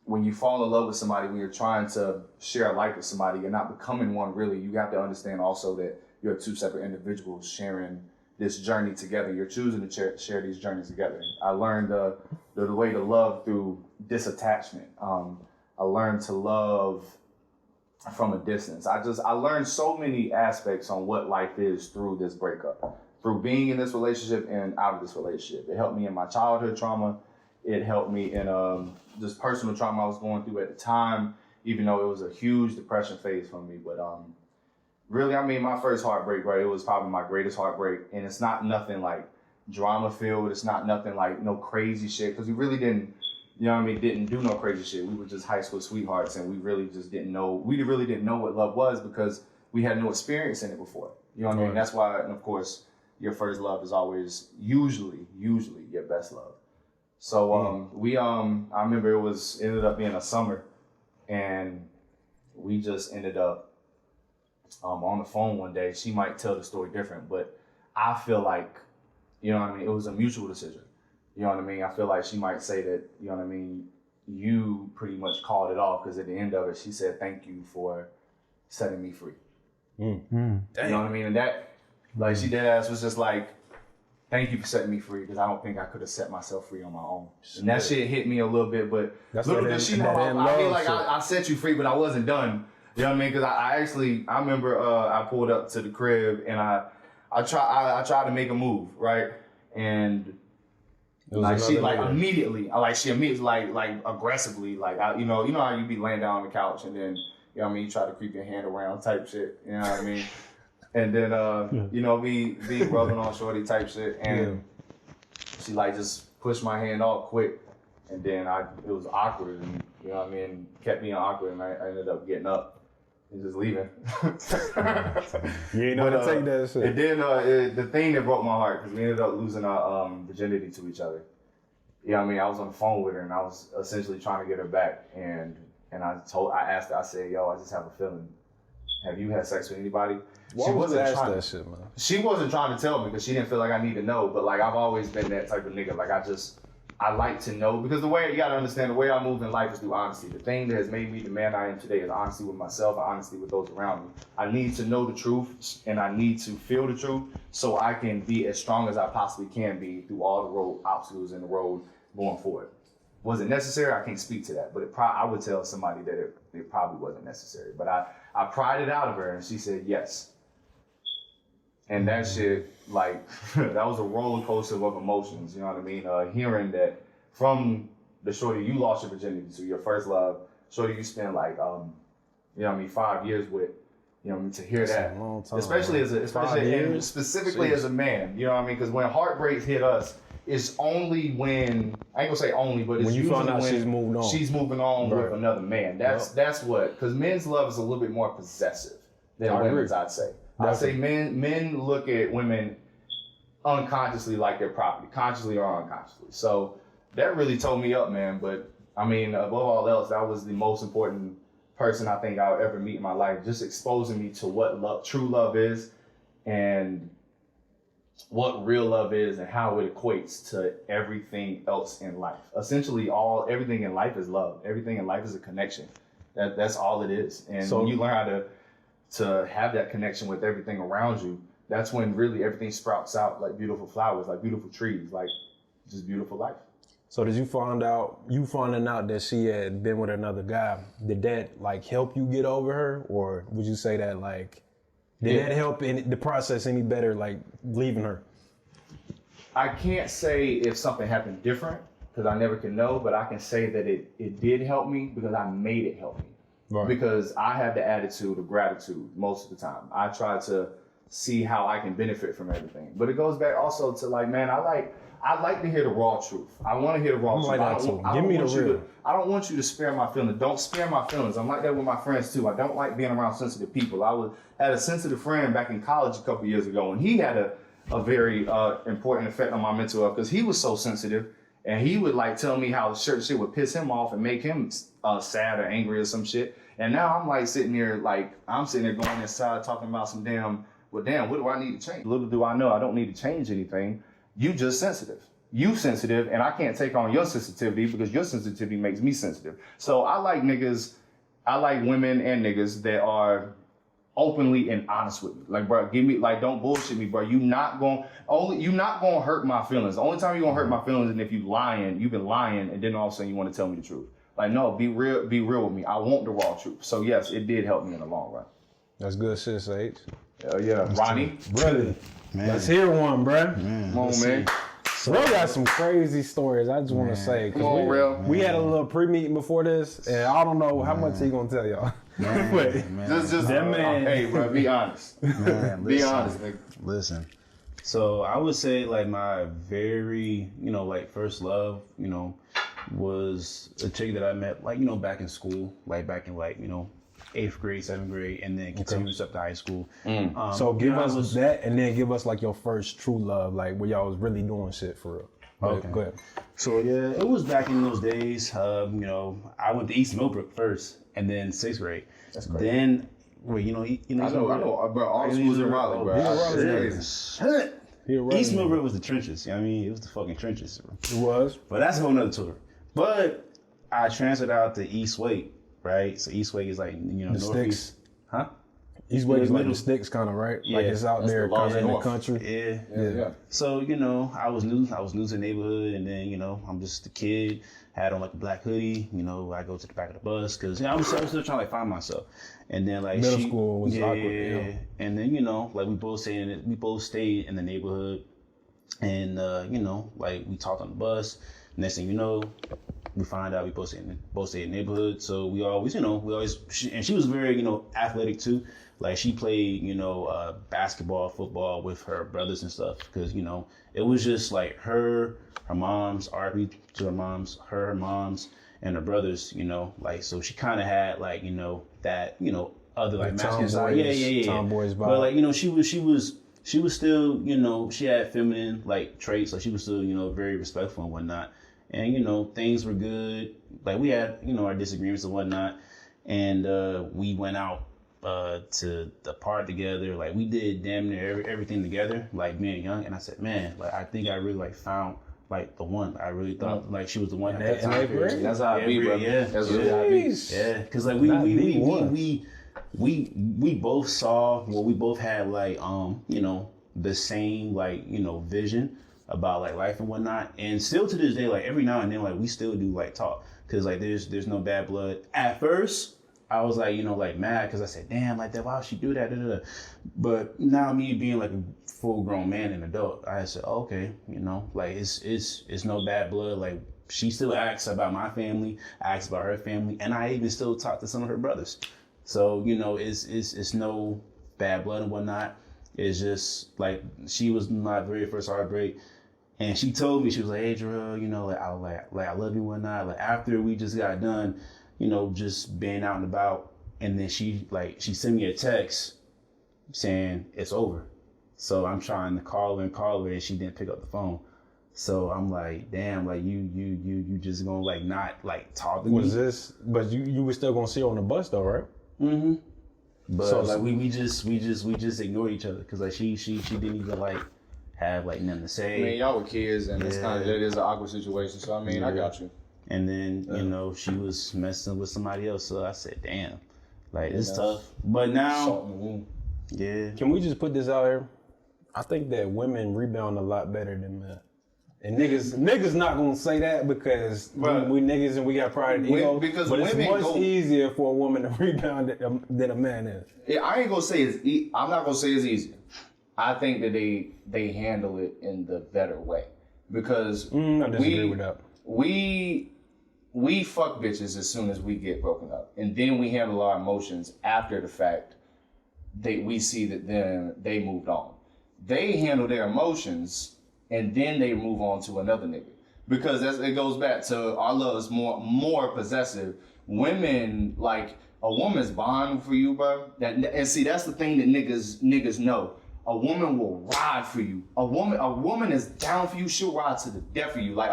When you fall in love with somebody, when you're trying to share a life with somebody, you're not becoming one really. You have to understand also that you're two separate individuals sharing this journey together. You're choosing to share these journeys together. I learned the way to love through disattachment. I learned to love from a distance. I learned so many aspects on what life is through this breakup, through being in this relationship and out of this relationship. It helped me in my childhood trauma. It helped me in just personal trauma I was going through at the time, even though it was a huge depression phase for me. But really, I mean, my first heartbreak, right, it was probably my greatest heartbreak. And it's not nothing like drama filled. It's not nothing like no crazy shit, because we really didn't you know what I mean, didn't do no crazy shit. We were just high school sweethearts, and we really didn't know what love was because we had no experience in it before. You know what I mean? That's why, and of course, your first love is always usually your best love. So I remember ended up being a summer, and we just ended up on the phone one day. She might tell the story different, but I feel like, you know what I mean, it was a mutual decision. You know what I mean? I feel like she might say that, you know what I mean, you pretty much called it off because at the end of it, she said, "Thank you for setting me free." You know what I mean? And that, like, she dead ass was just like, "Thank you for setting me free," because I don't think I could have set myself free on my own. And that shit hit me a little bit, but little did she know, I feel like I set you free, but I wasn't done. You know what I mean? Because I remember I pulled up to the crib and I tried to make a move, right? And like she immediately aggressively, like you know how you be laying down on the couch and then, you know what I mean, you try to creep your hand around type shit, you know what I mean? And then you know, be rubbing on shorty type shit, and she like just pushed my hand off quick, and then it was awkward, and you know what I mean, kept being awkward, and I ended up getting up and just leaving. You ain't know how to take that shit. And then the thing that broke my heart, because we ended up losing our virginity to each other. You know what I mean? I was on the phone with her, and I was essentially trying to get her back, and I asked her, I said, "Yo, I just have a feeling. Have you had sex with anybody?" Why she wasn't ask that shit, man? She wasn't trying to tell me because she didn't feel like I need to know. But like, I've always been that type of nigga. Like, I like to know, because the way, you gotta understand, the way I move in life is through honesty. The thing that has made me the man I am today is honesty with myself and honesty with those around me. I need to know the truth, and I need to feel the truth so I can be as strong as I possibly can be through all the obstacles in the road going forward. Was it necessary? I can't speak to that, but I would tell somebody that it probably wasn't necessary. But I pried it out of her, and she said yes. And that shit, like, that was a roller coaster of emotions, you know what I mean? Hearing that from the shorty you lost your virginity to, your first love, shorty you spent like, you know what I mean, 5 years with, you know what I mean, to hear that. Especially and specifically as a man, you know what I mean? Because when heartbreaks hit us, it's only when, I ain't gonna say only, but it's when you usually find out when she's moving on. She's moving on with another man. That's what, because men's love is a little bit more possessive than women's, I'd say. I say men look at women unconsciously like their property, consciously or unconsciously. So that really tore me up, man. But I mean, above all else, that was the most important person I think I'll ever meet in my life. Just exposing me to what true love is, and what real love is, and how it equates to everything else in life. Essentially, everything in life is love. Everything in life is a connection. That's all it is. And when you learn how to have that connection with everything around you, that's when really everything sprouts out like beautiful flowers, like beautiful trees, like just beautiful life. So did you finding out that she had been with another guy, did that like help you get over her? Or would you say that like, did that help in the process any better, like leaving her? I can't say if something happened different, because I never can know, but I can say that it did help me because I made it help me. Right. Because I have the attitude of gratitude most of the time. I try to see how I can benefit from everything. But it goes back also to like, man, I like to hear the raw truth. I want to hear the raw truth. Like Give me the real. I don't want you to spare my feelings. Don't spare my feelings. I'm like that with my friends too. I don't like being around sensitive people. I had a sensitive friend back in college a couple years ago, and he had a very important effect on my mental health because he was so sensitive. And he would like tell me how certain shit would piss him off and make him sad or angry or some shit. And now I'm like sitting there going inside talking about some what do I need to change? Little do I know I don't need to change anything. You just sensitive. You sensitive, and I can't take on your sensitivity because your sensitivity makes me sensitive. So I like women and niggas that are openly and honest with me. Like, bro, don't bullshit me, bro. You're not gonna hurt my feelings. The only time you're gonna hurt my feelings is if you've been lying, and then all of a sudden you want to tell me the truth. Like, no, be real with me. I want the raw truth. So yes, it did help me in the long run. That's good shit, Sage. Hell yeah. Ronnie. Brother. Man. Let's hear one, bruh. Come on, man. Bro got some crazy stories, I just want to say. Come on, real. We had a little pre-meeting before this, and I don't know how much he gonna tell y'all. Just that man. Hey, bro, be honest. Man, be honest, nigga. Listen. So I would say like my very, like first love, was a chick that I met, like, back in school, like back in 8th grade, 7th grade, and then continues up to high school. So give us that, and then give us like your first true love, like where y'all was really doing shit for real. Okay. Go ahead. So yeah, it was back in those days. I went to East Millbrook first, and then 6th grade. That's great. Then, well, I know, bro. All schools in Raleigh, bro. East Millbrook was the trenches. You know what I mean? It was the fucking trenches. Bro. It was. But that's a whole nother tour. But I transferred out to East Wake, right? So East Wake is like, the northeast. sticks. Huh? East Wake is like the sticks kind of, right? Yeah. Like it's out there kind of in the country. Yeah. So, I was new to the neighborhood, and then, I'm just a kid, had on like a black hoodie, I go to the back of the bus, because I'm still trying to like find myself. And then like middle school was awkward. Yeah. And then, like we both stayed in the neighborhood, and like we talked on the bus. Next thing you know, we find out we both stay in the neighborhood. So we always, and she was very, athletic too. Like she played, basketball, football with her brothers and stuff. Because, it was just like her moms, RP to her moms, her moms, and her brothers, like, so she kind of had like, that, other like masculine side. Yeah. Tomboys vibe. But like, she was still, she had feminine like traits. Like she was still, very respectful and whatnot. And, things were good. Like we had, our disagreements and whatnot. And we went out to the park together. Like we did damn near everything together, like being young. And I said, man, like I think I really like found like the one. I really thought like she was the one. That's how I be, bro. Yeah, that's really how I be. Yeah, because like we both saw, well, we both had like the same like vision about like life and whatnot. And still to this day, like every now and then, like we still do like talk, because like there's no bad blood. At first I was like, like mad, because I said, damn, like that, why would she do that? But now me being like a full grown man and adult, I said, okay, like it's no bad blood. Like she still asks about my family, asks about her family, and I even still talk to some of her brothers. So, it's no bad blood and whatnot. It's just like she was my very first heartbreak. And she told me, she was like, hey, Jarrell, like I love you and whatnot. Like after we just got done, just being out and about. And then she sent me a text saying it's over. So I'm trying to call her, and she didn't pick up the phone. So I'm like, damn, like you just gonna like not like talk to me. But you were still gonna see her on the bus though, right? Mm-hmm. But so, like we just ignored each other, because like she didn't even like have like nothing to say. I mean, y'all were kids, and it's kind of, it is an awkward situation. So I mean, I got you. And then she was messing with somebody else. So I said, damn, like it's tough. But now, salt in the wound. Yeah. Can we just put this out here? I think that women rebound a lot better than men. And niggas not gonna say that, because we niggas and we got pride and ego. But it's much easier for a woman to rebound than a man is. Yeah, I ain't gonna say it's. I'm not gonna say it's easier. I think that they handle it in the better way, because I disagree with that. We fuck bitches as soon as we get broken up, and then we handle our emotions after the fact. We see that then they moved on. They handle their emotions, and then they move on to another nigga. Because it goes back to our love is more possessive. Women, like, a woman's bonding for you, bro. And see, that's the thing that niggas know. A woman will ride for you. A woman is down for you. She'll ride to the death for you. Like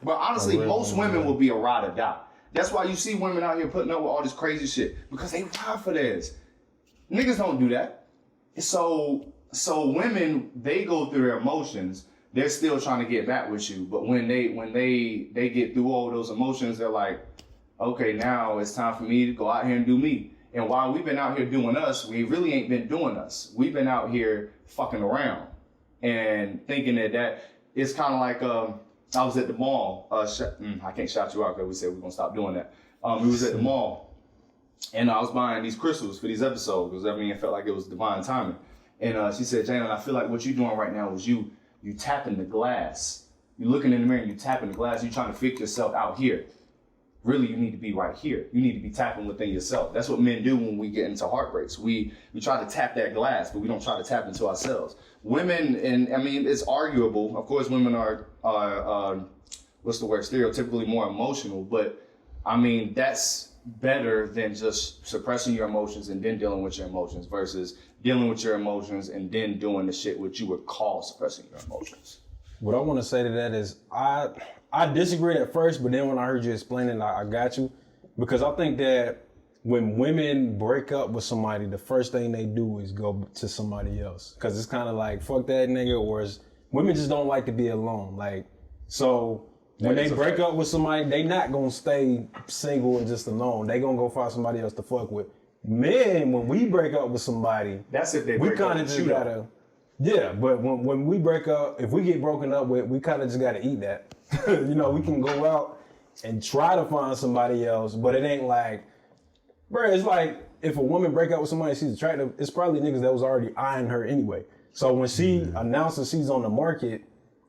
but honestly, most women will be a ride or die. That's why you see women out here putting up with all this crazy shit, because they ride for theirs. Niggas don't do that. So women, they go through their emotions. They're still trying to get back with you. But when they get through all those emotions, they're like, okay, now it's time for me to go out here and do me. And while we've been out here doing us, we really ain't been doing us. We've been out here fucking around and thinking that it's kind of like, I was at the mall. I can't shout you out because we said we're going to stop doing that. We was at the mall, and I was buying these crystals for these episodes, because it felt like it was divine timing. And she said, Jalen, I feel like what you're doing right now is you tapping the glass. You're looking in the mirror and you tapping the glass. You're trying to fix yourself out here. Really, you need to be right here. You need to be tapping within yourself. That's what men do when we get into heartbreaks. We try to tap that glass, but we don't try to tap into ourselves. Women, and I mean, it's arguable. Of course, women are what's the word, stereotypically more emotional, but I mean, that's better than just suppressing your emotions and then dealing with your emotions versus dealing with your emotions and then doing the shit which you would call suppressing your emotions. What I want to say to that is I disagreed at first, but then when I heard you explain it, I got you. Because I think that when women break up with somebody, the first thing they do is go to somebody else. Because it's kind of like, fuck that nigga, or women just don't like to be alone. Like, so when they break up with somebody, they not going to stay single and just alone. They going to go find somebody else to fuck with. Men, when we break up with somebody, that's if they we break kind up of with just you, gotta, yeah, but when we break up, if we get broken up with, we kind of just gotta eat that. You know, we can go out and try to find somebody else, but it ain't like, bro, it's like if a woman break up with somebody she's attractive, it's probably niggas that was already eyeing her anyway. So when she announces she's on the market,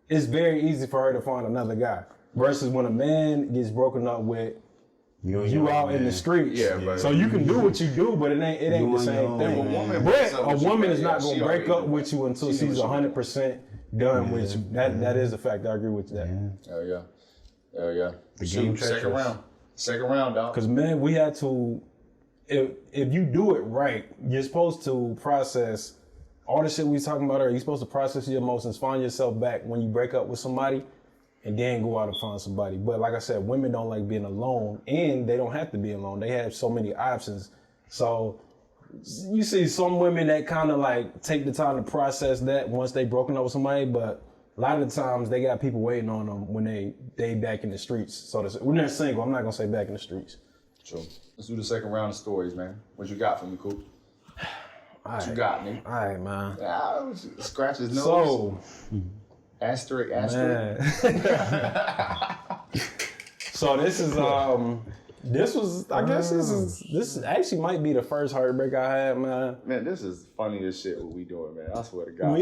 it's very easy for her to find another guy. Versus when a man gets broken up with, you out in the streets. Yeah, so you can do what you do, but it ain't the same thing. A woman is not gonna break up with you until she's 100% done with you. That is a fact. I agree with that. Hell yeah. The game second round, dog. Because man, we had to. If you do it right, you're supposed to process all the shit we was talking about earlier. You're supposed to process your emotions, find yourself back when you break up with somebody, and then go out and find somebody. But like I said, women don't like being alone, and they don't have to be alone. They have so many options. So you see some women that kind of like take the time to process that once they broken up with somebody, but a lot of the times they got people waiting on them when they back in the streets. So when they're single, I'm not gonna say back in the streets. True. Let's do the second round of stories, man. What you got for me, Coop? What you got, nigga? All right, man. Scratch his nose. So. Asterisk. So this actually might be the first heartbreak I had, man. Man, this is funny as shit what we doing, man. I swear to God.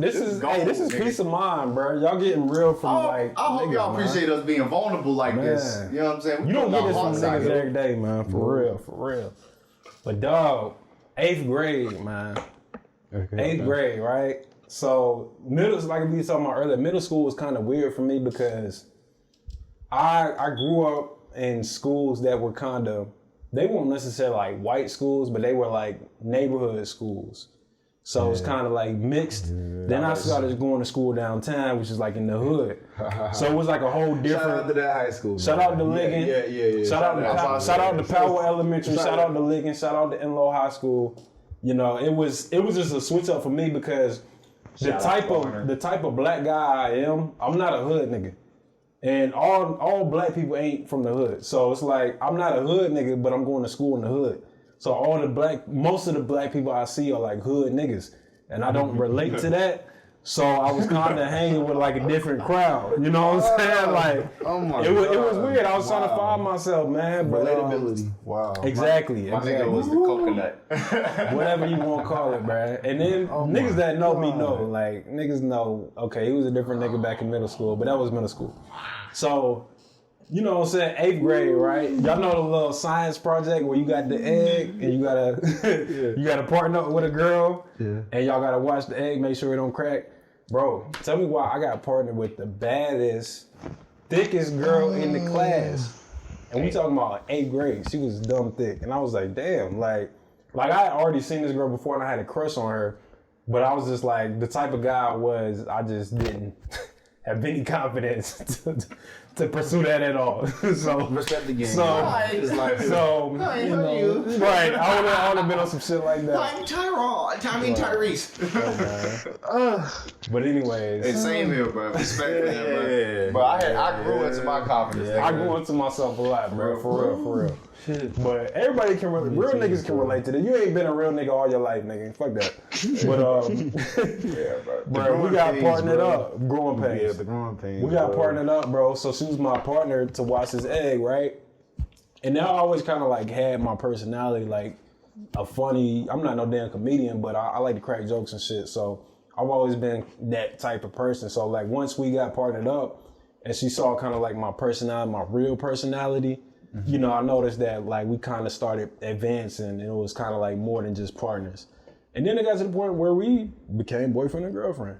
This is peace of mind, bro. Y'all getting real from I hope y'all appreciate us being vulnerable like this. You know what I'm saying? You don't get this from niggas every day, man. For real. But dog, 8th grade, man. Okay, 8th grade, right? So like we were talking about earlier, middle school was kind of weird for me because I grew up in schools that were they weren't necessarily like white schools, but they were like neighborhood schools. So it's kind of like mixed. Then I started going to school downtown, which is like in the hood. So it was like a whole different. Shout out to that high school. Shout out to Ligon. Yeah. Shout out to Powell Elementary. Shout out to Ligon. Shout out to Enloe High School. You know, it was just a switch up for me because the type of black guy I am, I'm not a hood nigga. And all black people ain't from the hood. So it's like, I'm not a hood nigga, but I'm going to school in the hood. So most of the black people I see are like hood niggas. And I don't relate to that. So I was kind of hanging with like a different crowd. You know what I'm saying? Like, it was weird. I was trying to find myself, man. But, relatability. Wow. Exactly. My nigga was the coconut. Whatever you want to call it, bruh. And then niggas that know me know. Like, niggas know, okay, he was a different nigga back in middle school, but that was middle school. So, you know what I'm saying, 8th grade, right? Y'all know the little science project where you got the egg and you gotta partner up with a girl and y'all gotta watch the egg, make sure it don't crack. Bro, tell me why I got partnered with the baddest, thickest girl in the class. And we talking about 8th grade. She was dumb thick. And I was like, damn, like I had already seen this girl before and I had a crush on her. But I was just like, the type of guy I was, I just didn't have any confidence to pursue that at all. So respect the game. Right. I would have been on some shit like that. I'm Tyrese. But anyways, it's same here, bro. Respect that, bro. But I grew into my confidence. I grew into myself a lot, bro. For real. But everybody can relate. Real niggas can relate to that. You ain't been a real nigga all your life, nigga. Fuck that. But bro, we got partnered up. Growing pains. Yeah, the growing pains. We got partnered up, bro. So she was my partner to watch this egg, right? And I always kind of like had my personality, like a funny. I'm not no damn comedian, but I like to crack jokes and shit. So I've always been that type of person. So like once we got partnered up, and she saw kind of like my personality, my real personality. You know, I noticed that like we kind of started advancing and it was kind of like more than just partners. And then it got to the point where we became boyfriend and girlfriend.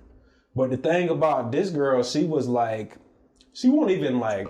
But the thing about this girl, she was like she wasn't even like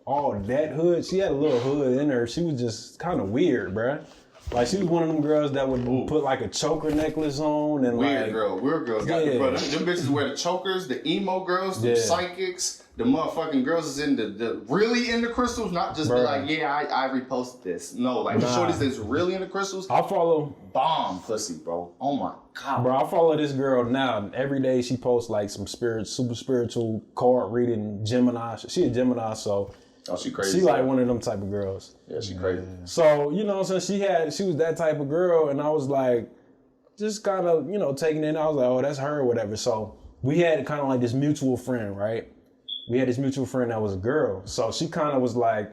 all that hood. She had a little hood in her. She was just kind of weird, bruh. Like she was one of them girls that would put like a choker necklace on and weird girls. Got the brother. Them bitches wear the chokers, the emo girls, the psychics, the motherfucking girls is in the really into crystals, not just be like, I reposted this. No, like the shorties that's really into crystals. I follow bomb pussy, bro. Oh my god. Bro, I follow this girl now. Every day she posts like some super spiritual card reading Gemini. She a Gemini, so she crazy. She like one of them type of girls. Yeah, she crazy. So, you know what I'm saying? She was that type of girl, and I was like, just kind of, you know, taking it in. I was like, oh, that's her or whatever. So we had kind of like this mutual friend, right? We had this mutual friend that was a girl. So she kind of was like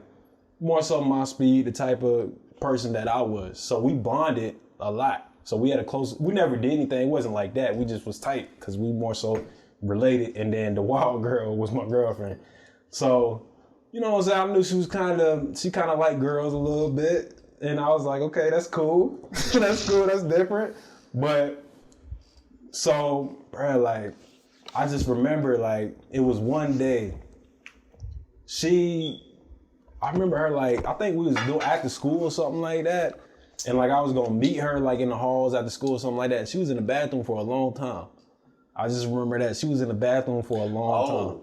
more so my speed, the type of person that I was. So we bonded a lot. So we had we never did anything. It wasn't like that. We just was tight because we more so related. And then the wild girl was my girlfriend. So, you know what I'm saying? I knew she kind of liked girls a little bit. And I was like, okay, that's cool. That's cool. That's different. But so, bro, like, I just remember, like, it was one day. I remember her, like, I think we was doing after school or something like that. And, like, I was going to meet her, like, in the halls after school or something like that. She was in the bathroom for a long time. I just remember that. She was in the bathroom for a long time.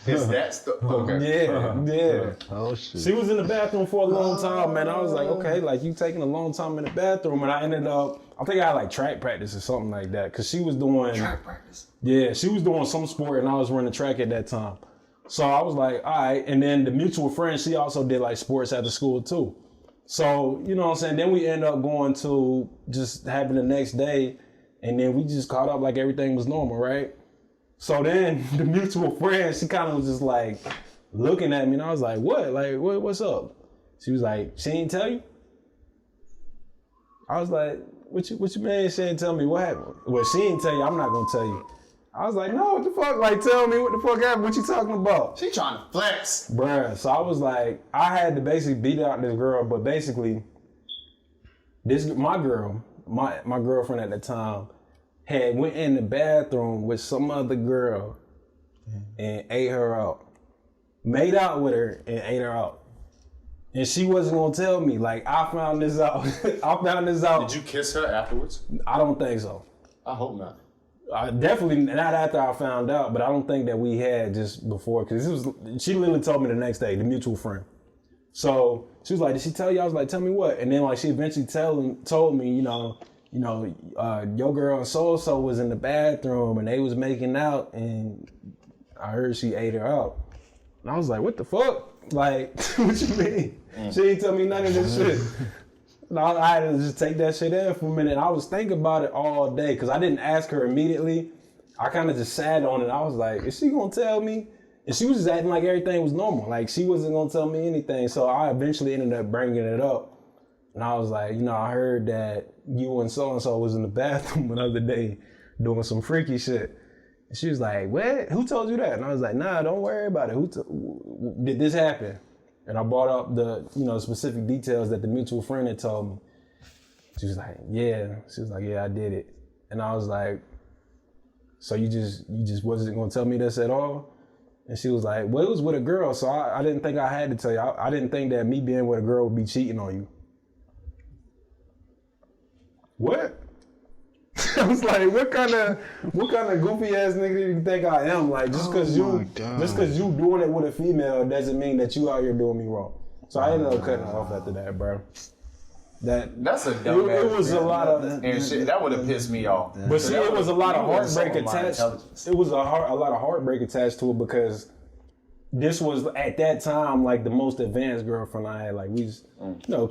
Is that stuff? Okay. Yeah. Oh, shit. She was in the bathroom for a long time, man. I was like, okay, like, you taking a long time in the bathroom. And I ended up, I think I had, like, track practice or something like that. Because she was doing... Track practice? Yeah, she was doing some sport, and I was running track at that time. So I was like, all right. And then the mutual friend, she also did, like, sports after school, too. So, you know what I'm saying? Then we ended up going to just having the next day, and then we just caught up like everything was normal, right? So then the mutual friend, she kind of was just like looking at me, and I was like, what? Like, what's up? She was like, she didn't tell you? I was like, what you mean she didn't tell me? What happened? Well, she didn't tell you, I'm not gonna tell you. I was like, no, what the fuck? Like, tell me what the fuck happened? What you talking about? She trying to flex. Bruh, so I was like, I had to basically beat out this girl, but basically, my girlfriend at the time, had went in the bathroom with some other girl and ate her out. Made out with her and ate her out. And she wasn't gonna tell me. Like, I found this out. Did you kiss her afterwards? I don't think so. I hope not. Definitely not after I found out, but I don't think that we had just before, because she literally told me the next day, the mutual friend. So she was like, did she tell you? I was like, tell me what? And then like she eventually told me, your girl so-and-so was in the bathroom and they was making out and I heard she ate her out. And I was like, what the fuck? Like, what you mean? She didn't tell me none of this shit. And I had to just take that shit in for a minute. I was thinking about it all day because I didn't ask her immediately. I kind of just sat on it. I was like, is she gonna tell me? And she was just acting like everything was normal. Like she wasn't gonna tell me anything. So I eventually ended up bringing it up. And I was like, I heard that you and so-and-so was in the bathroom the other day doing some freaky shit. And she was like, what? Who told you that? And I was like, nah, don't worry about it. Did this happen? And I brought up the, specific details that the mutual friend had told me. She was like, yeah. She was like, yeah, I did it. And I was like, so you just wasn't gonna tell me this at all? And she was like, well, it was with a girl, so I didn't think I had to tell you. I didn't think that me being with a girl would be cheating on you. What? I was like, what kind of goofy ass nigga do you think I am? Like, just because you doing it with a female doesn't mean that you out here doing me wrong. So I ended up cutting off after that, bro. That's a dumb ass. It was a lot of and shit. That would have pissed me off. But see, it was a lot of heartbreak attached. It was a lot of heartbreak attached to it because this was at that time like the most advanced girlfriend I had. Like we was,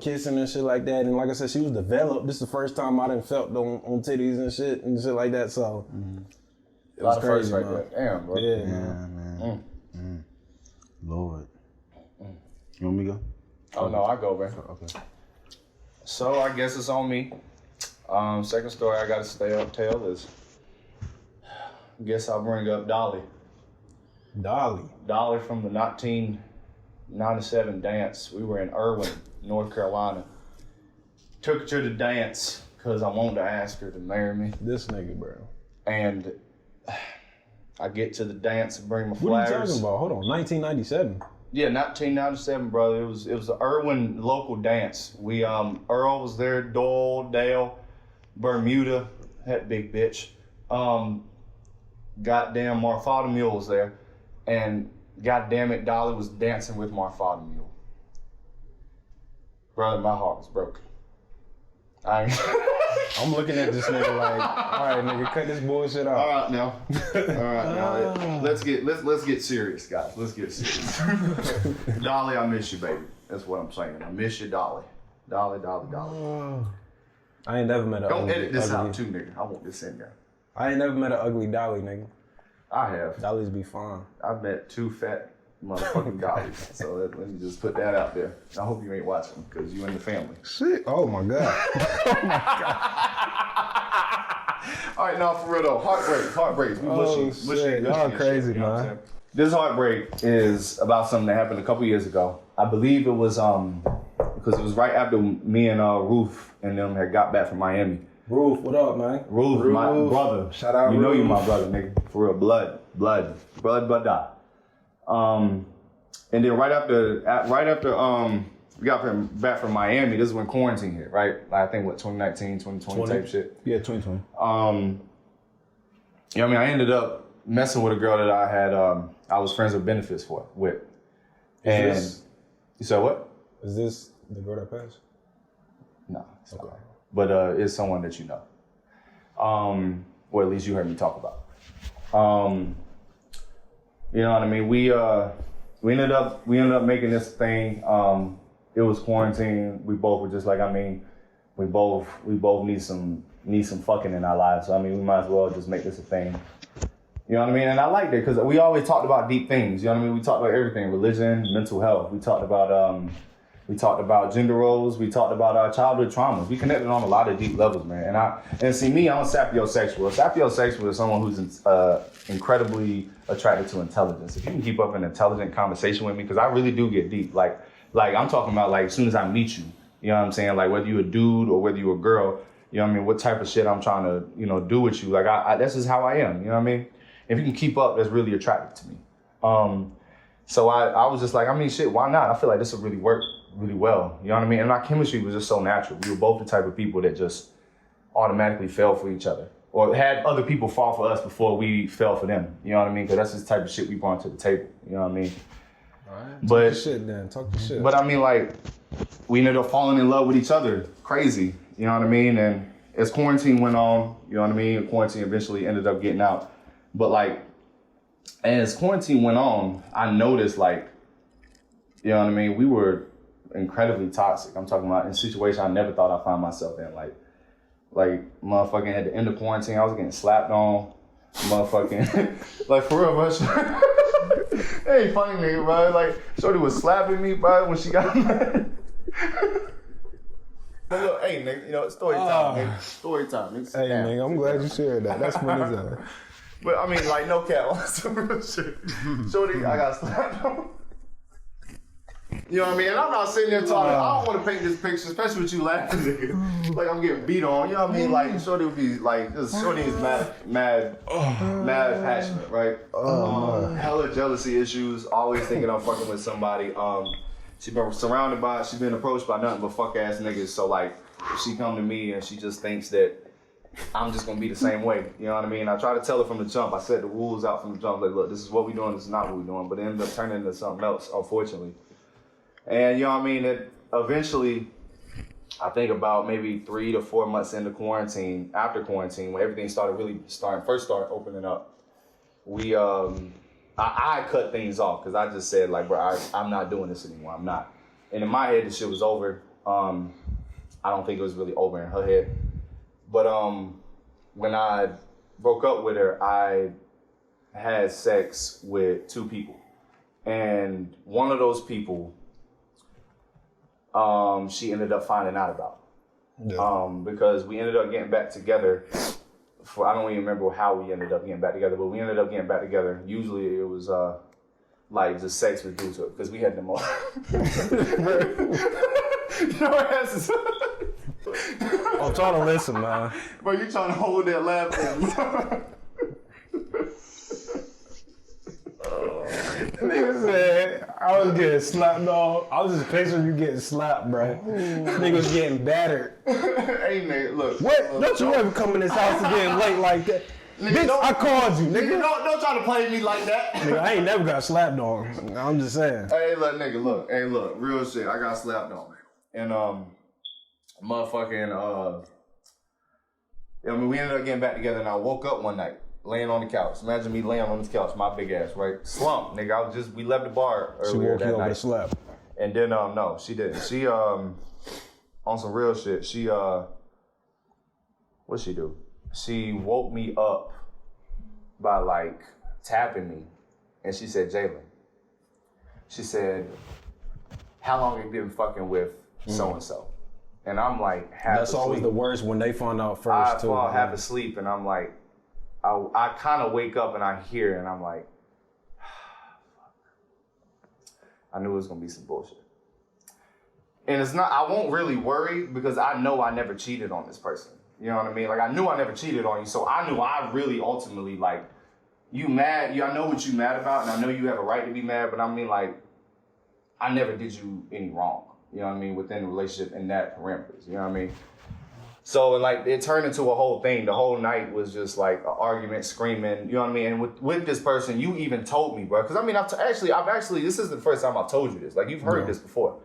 kissing and shit like that. And like I said, she was developed. This is the first time I done felt on titties and shit like that. So it was crazy, right there. Damn, bro. Yeah, man. Lord. You want me to go? Oh no, I go, man. Okay. So I guess it's on me. Second story I gotta tell is, I guess I'll bring up Dolly. Dolly from the 1997 dance. We were in Irwin, North Carolina. Took her to the dance because I wanted to ask her to marry me. This nigga, bro. And I get to the dance and bring my What are flares. you talking about? Hold on, 1997. Yeah, 1997, brother. It was the Irwin local dance. We Earl was there, Dale, Bermuda, that big bitch. Goddamn Bartholomew was there, and goddamn it, Dolly was dancing with Bartholomew. Brother, my heart was broken. I'm looking at this nigga like, all right, nigga, cut this bullshit out. All right now. Let's get serious, guys. Let's get serious. Dolly, I miss you, baby. That's what I'm saying. I miss you, Dolly. Dolly. I ain't never met an Don't ugly. edit this ugly. out too, nigga. I want this in there. I ain't never met an ugly dolly, nigga. I have. Dollies be fine. I've met 2 fat motherfucking dollies. So let me just put that out there. I hope you ain't watching because you in the family. Shit. Oh my god. All right, now for real though, Heartbreaks. We mushy. Y'all crazy, shit, you know what I'm man. saying? This Heartbreak is about something that happened a couple years ago. I believe it was because it was right after me and Ruth and them had got back from Miami. Ruth, what up, man? Ruth, my brother. Shout out You know Ruth. you my brother, nigga. For real, blood. Die. And then right after we got back from Miami, this is when quarantine hit, right? I think 2019, 2020 type shit. Yeah, 2020. You know what I mean? I ended up messing with a girl that I had, I was friends with benefits with. And you said what? Is this the girl that passed? No, it's okay. But it's someone that you know. Or at least you heard me talk about. You know what I mean? We ended up making this thing. It was quarantine. We both were just like, I mean, we both need some fucking in our lives. So I mean, we might as well just make this a thing. You know what I mean? And I liked it because we always talked about deep things. You know what I mean? We talked about everything: religion, mental health. We talked about gender roles. We talked about our childhood traumas. We connected on a lot of deep levels, man. And see me, I'm a sapiosexual. A sapiosexual is someone who's incredibly attracted to intelligence. If you can keep up an intelligent conversation with me, because I really do get deep. Like I'm talking about like as soon as I meet you, you know what I'm saying? Like whether you're a dude or whether you're a girl, you know what I mean? What type of shit I'm trying to, do with you. Like that's just how I am, you know what I mean? If you can keep up, that's really attractive to me. So I was just like, I mean, shit, why not? I feel like this will really work really well. You know what I mean? And our chemistry was just so natural. We were both the type of people that just automatically fell for each other or had other people fall for us before we fell for them. You know what I mean? Because that's the type of shit we brought to the table. You know what I mean? All right. But Talk your shit then. Talk your shit. But I mean, like, we ended up falling in love with each other. Crazy. You know what I mean? And as quarantine went on, you know what I mean? Quarantine eventually ended up getting out. But like, as quarantine went on, I noticed like, you know what I mean? We were incredibly toxic. I'm talking about in a situation I never thought I'd find myself in. Like motherfucking at the end of quarantine, I was getting slapped on. Motherfucking, like for real, bro. It ain't funny, nigga, bro. Like, shorty was slapping me, bro, when she got mad. But look, hey, nigga, story time, nigga. Story time, nigga. Hey, nigga, I'm glad you shared that. That's funny as hell. But I mean, like, no cap, on some real shit. Shorty, I got slapped on. You know what I mean? And I'm not sitting there talking, I don't want to paint this picture, especially with you laughing, nigga. Like, I'm getting beat on, you know what I mean? Like, Shorty would be like, Shorty is mad passionate, right? Hella jealousy issues, always thinking I'm fucking with somebody. She's been approached by nothing but fuck ass niggas. So like, she come to me and she just thinks that I'm just gonna be the same way. You know what I mean? I try to tell her from the jump. I set the rules out from the jump. Like, look, this is what we're doing. This is not what we're doing. But it ended up turning into something else, unfortunately. And you know what I mean? It eventually, I think about maybe 3 to 4 months into quarantine, after quarantine, when everything first started opening up, we I cut things off because I just said like, bro, I'm not doing this anymore. I'm not. And in my head, the shit was over. I don't think it was really over in her head. But when I broke up with her, I had sex with 2 people. And one of those people, she ended up finding out about. Yeah. Because we ended up getting back together. I don't even remember how we ended up getting back together, but we ended up getting back together. Usually it was like just sex was due to it because we had them all. I'm trying to listen, man. Bro, you trying to hold that laugh in. I was getting slapped, dog. I was just picturing you getting slapped, bro. Niggas getting battered. Hey, nigga, look. What? Don't you ever come in this house again late like that? Nigga, bitch, I called you, nigga. Don't try to play me like that. Nigga, I ain't never got slapped on. I'm just saying. Hey, look, nigga, look. Hey, look, real shit. I got slapped on. And, motherfucking, I mean, we ended up getting back together and I woke up one night, laying on the couch. Imagine me laying on this couch, my big ass, right? Slump, nigga. We left the bar earlier she woke that you up night. with a slap. And then, no, she didn't. She, on some real shit, she, what'd she do? She woke me up by, like, tapping me. And she said, Jalen. She said, how long have you been fucking with so-and-so? And I'm like, half That's asleep. always the worst when they find out first, too. I fall half asleep, and I'm like, I kind of wake up and I hear it, and I'm like, I knew it was going to be some bullshit. And it's not, I won't really worry because I know I never cheated on this person. You know what I mean? Like, I knew I never cheated on you, so I knew I really ultimately, like, you mad, I know what you mad about, and I know you have a right to be mad, but I mean, like, I never did you any wrong. You know what I mean? Within the relationship in that parameters. You know what I mean? So, and like, it turned into a whole thing. The whole night was just like an argument, screaming. You know what I mean? And with this person, you even told me, bro. Because I mean, I've actually, this is the first time I've told you this. Like, you've heard this before.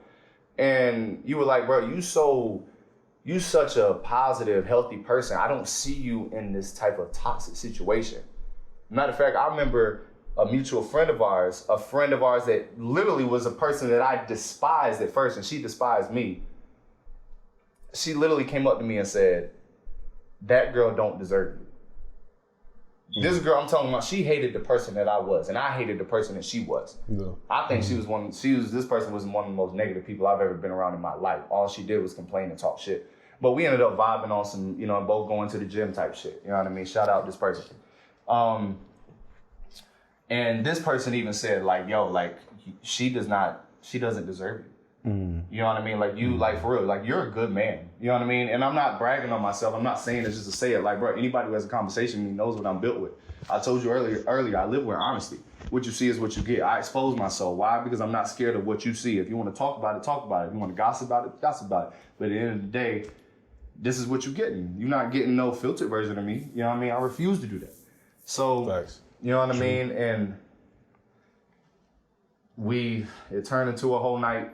And you were like, bro, you such a positive, healthy person. I don't see you in this type of toxic situation. Matter of fact, I remember a mutual friend of ours that literally was a person that I despised at first, and she despised me. She literally came up to me and said, that girl don't deserve you. This girl, I'm talking about, she hated the person that I was, and I hated the person that she was. Yeah. I think this person was one of the most negative people I've ever been around in my life. All she did was complain and talk shit. But we ended up vibing on some, both going to the gym type shit. You know what I mean? Shout out this person. And this person even said, like, yo, like, she doesn't deserve you. You know what I mean? Like, you, like, for real, like, you're a good man. You know what I mean? And I'm not bragging on myself. I'm not saying this just to say it. Like, bro, anybody who has a conversation with me knows what I'm built with. I told you earlier, I live with honesty. What you see is what you get. I expose myself. Why? Because I'm not scared of what you see. If you want to talk about it, talk about it. If you want to gossip about it, gossip about it. But at the end of the day, this is what you're getting. You're not getting no filtered version of me. You know what I mean? I refuse to do that. So, Facts. You know what I mean? And it turned into a whole night.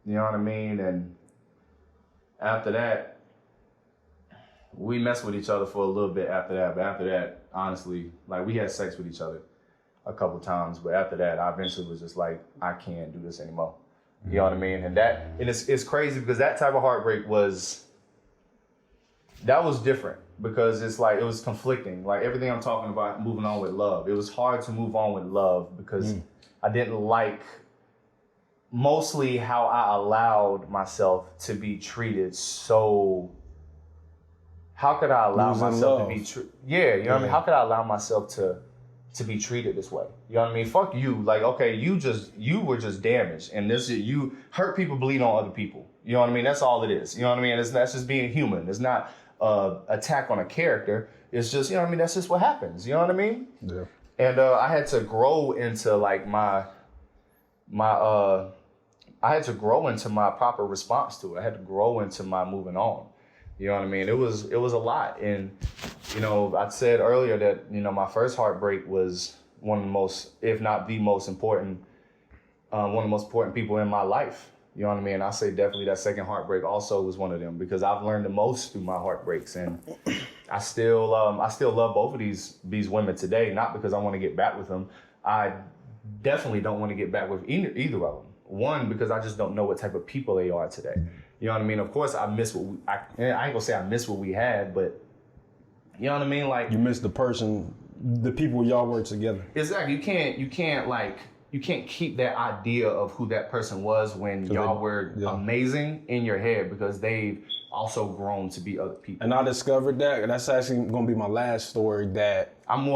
You know what I mean? And after that, we messed with each other for a little bit after that. But after that, honestly, like, we had sex with each other a couple times. But after that, I eventually was just like, I can't do this anymore. You know what I mean? And it's crazy because that type of heartbreak was different because it's like, it was conflicting. Like, everything I'm talking about, moving on with love. It was hard to move on with love because I didn't like mostly how I allowed myself to be treated so... How could I allow myself to be treated? Yeah, you know what I mean? How could I allow myself to be treated this way? You know what I mean? Fuck you. Like, okay, you were just damaged. And you hurt people, bleed on other people. You know what I mean? That's all it is. You know what I mean? That's just being human. It's not attack on a character. It's just, you know what I mean? That's just what happens. You know what I mean? Yeah. And I had to grow into like I had to grow into my proper response to it. I had to grow into my moving on. You know what I mean? It was a lot. And, I said earlier that, my first heartbreak was one of the most, if not the most important, one of the most important people in my life. You know what I mean? I say definitely that second heartbreak also was one of them because I've learned the most through my heartbreaks. And I still love both of these women today, not because I want to get back with them. I definitely don't want to get back with either of them. One, because I just don't know what type of people they are today. You know what I mean? Of course, I miss I ain't gonna say I miss what we had, but you know what I mean? Like, you miss the person, the people y'all were together. Exactly. You can't keep that idea of who that person was when y'all were amazing in your head because they've also grown to be other people. And I discovered that, and that's actually gonna be my last story. That I'm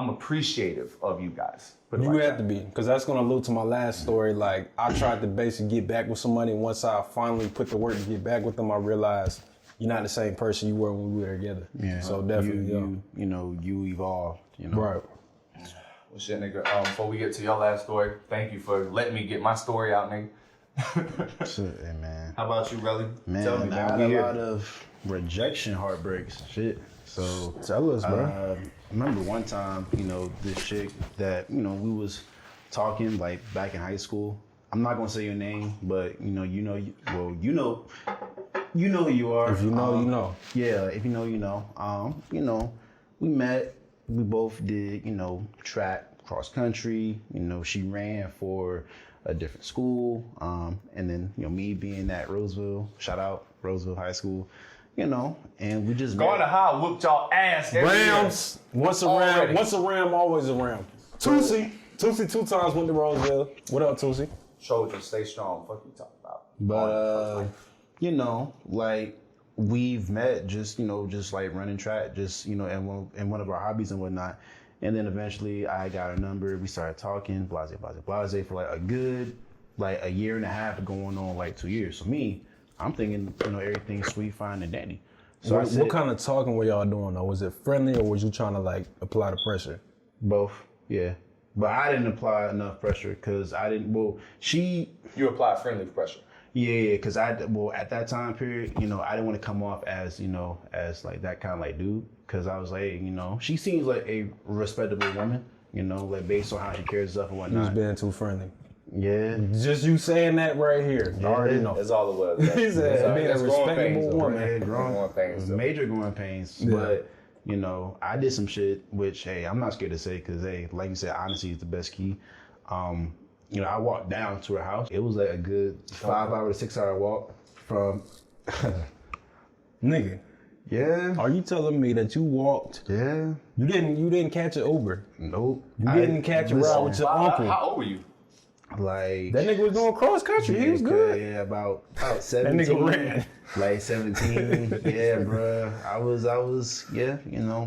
appreciative of you guys. You have to be, because that's going to allude to my last story. Like, I tried to basically get back with somebody, and once I finally put the work to get back with them, I realized you're not the same person you were when we were together. Yeah. So definitely, you evolved. Right. Well, shit, nigga. Before we get to your last story, thank you for letting me get my story out, nigga. Shit, hey, man. How about you, Relly? Man, Tell me, I man. had We a here. lot of rejection heartbreaks. Shit. So Tell us, bro. I remember one time, this chick that, we was talking like back in high school. I'm not gonna say your name, but you know who you are. If you know, you know. Yeah, if you know, you know. We met. We both did, track, cross country. She ran for a different school. And then, me being at Roseville, shout out Roseville High School, and we just Going to high, whooped y'all ass. every Rams. Once a Already. Ram, always a Ram. Tootsie 2 times went to Roseville. What up, Tootsie? year. Trojans, stay strong. Fuck you talking about. But like we've met just like running track, just in one of our hobbies and whatnot. And then eventually I got her number. We started talking, blase for like a good a year and a half, going on like 2 years. So me, I'm thinking everything's sweet, fine, and dandy. So What kind of talking were y'all doing though? Was it friendly or was you trying to like apply the pressure? both, yeah. But I didn't apply enough pressure because I didn't. Well, You apply friendly pressure. Yeah, because at that time period, I didn't want to come off as, as like that kind of like dude. Because I was like, she seems like a respectable woman, like based on how she carries herself and You was whatnot. being too friendly. Yeah. Just you saying that right here. I already know. That's all it was. He said being a respectable woman. Yeah, Growing pains, though. major growing pains. Yeah. But, I did some shit, which, hey, I'm not scared to say because, hey, like you said, honesty is the best key. I walked down to her house. It was like a good 5-hour to 6-hour walk from. Nigga, Yeah. are you telling me that you walked? Yeah. You didn't catch an Uber. Nope. You didn't catch a ride with your uncle. How old were you? Like That nigga was doing cross country. He was good. Yeah, about 17. nigga ran. Like 17. Yeah, bruh. I was, yeah,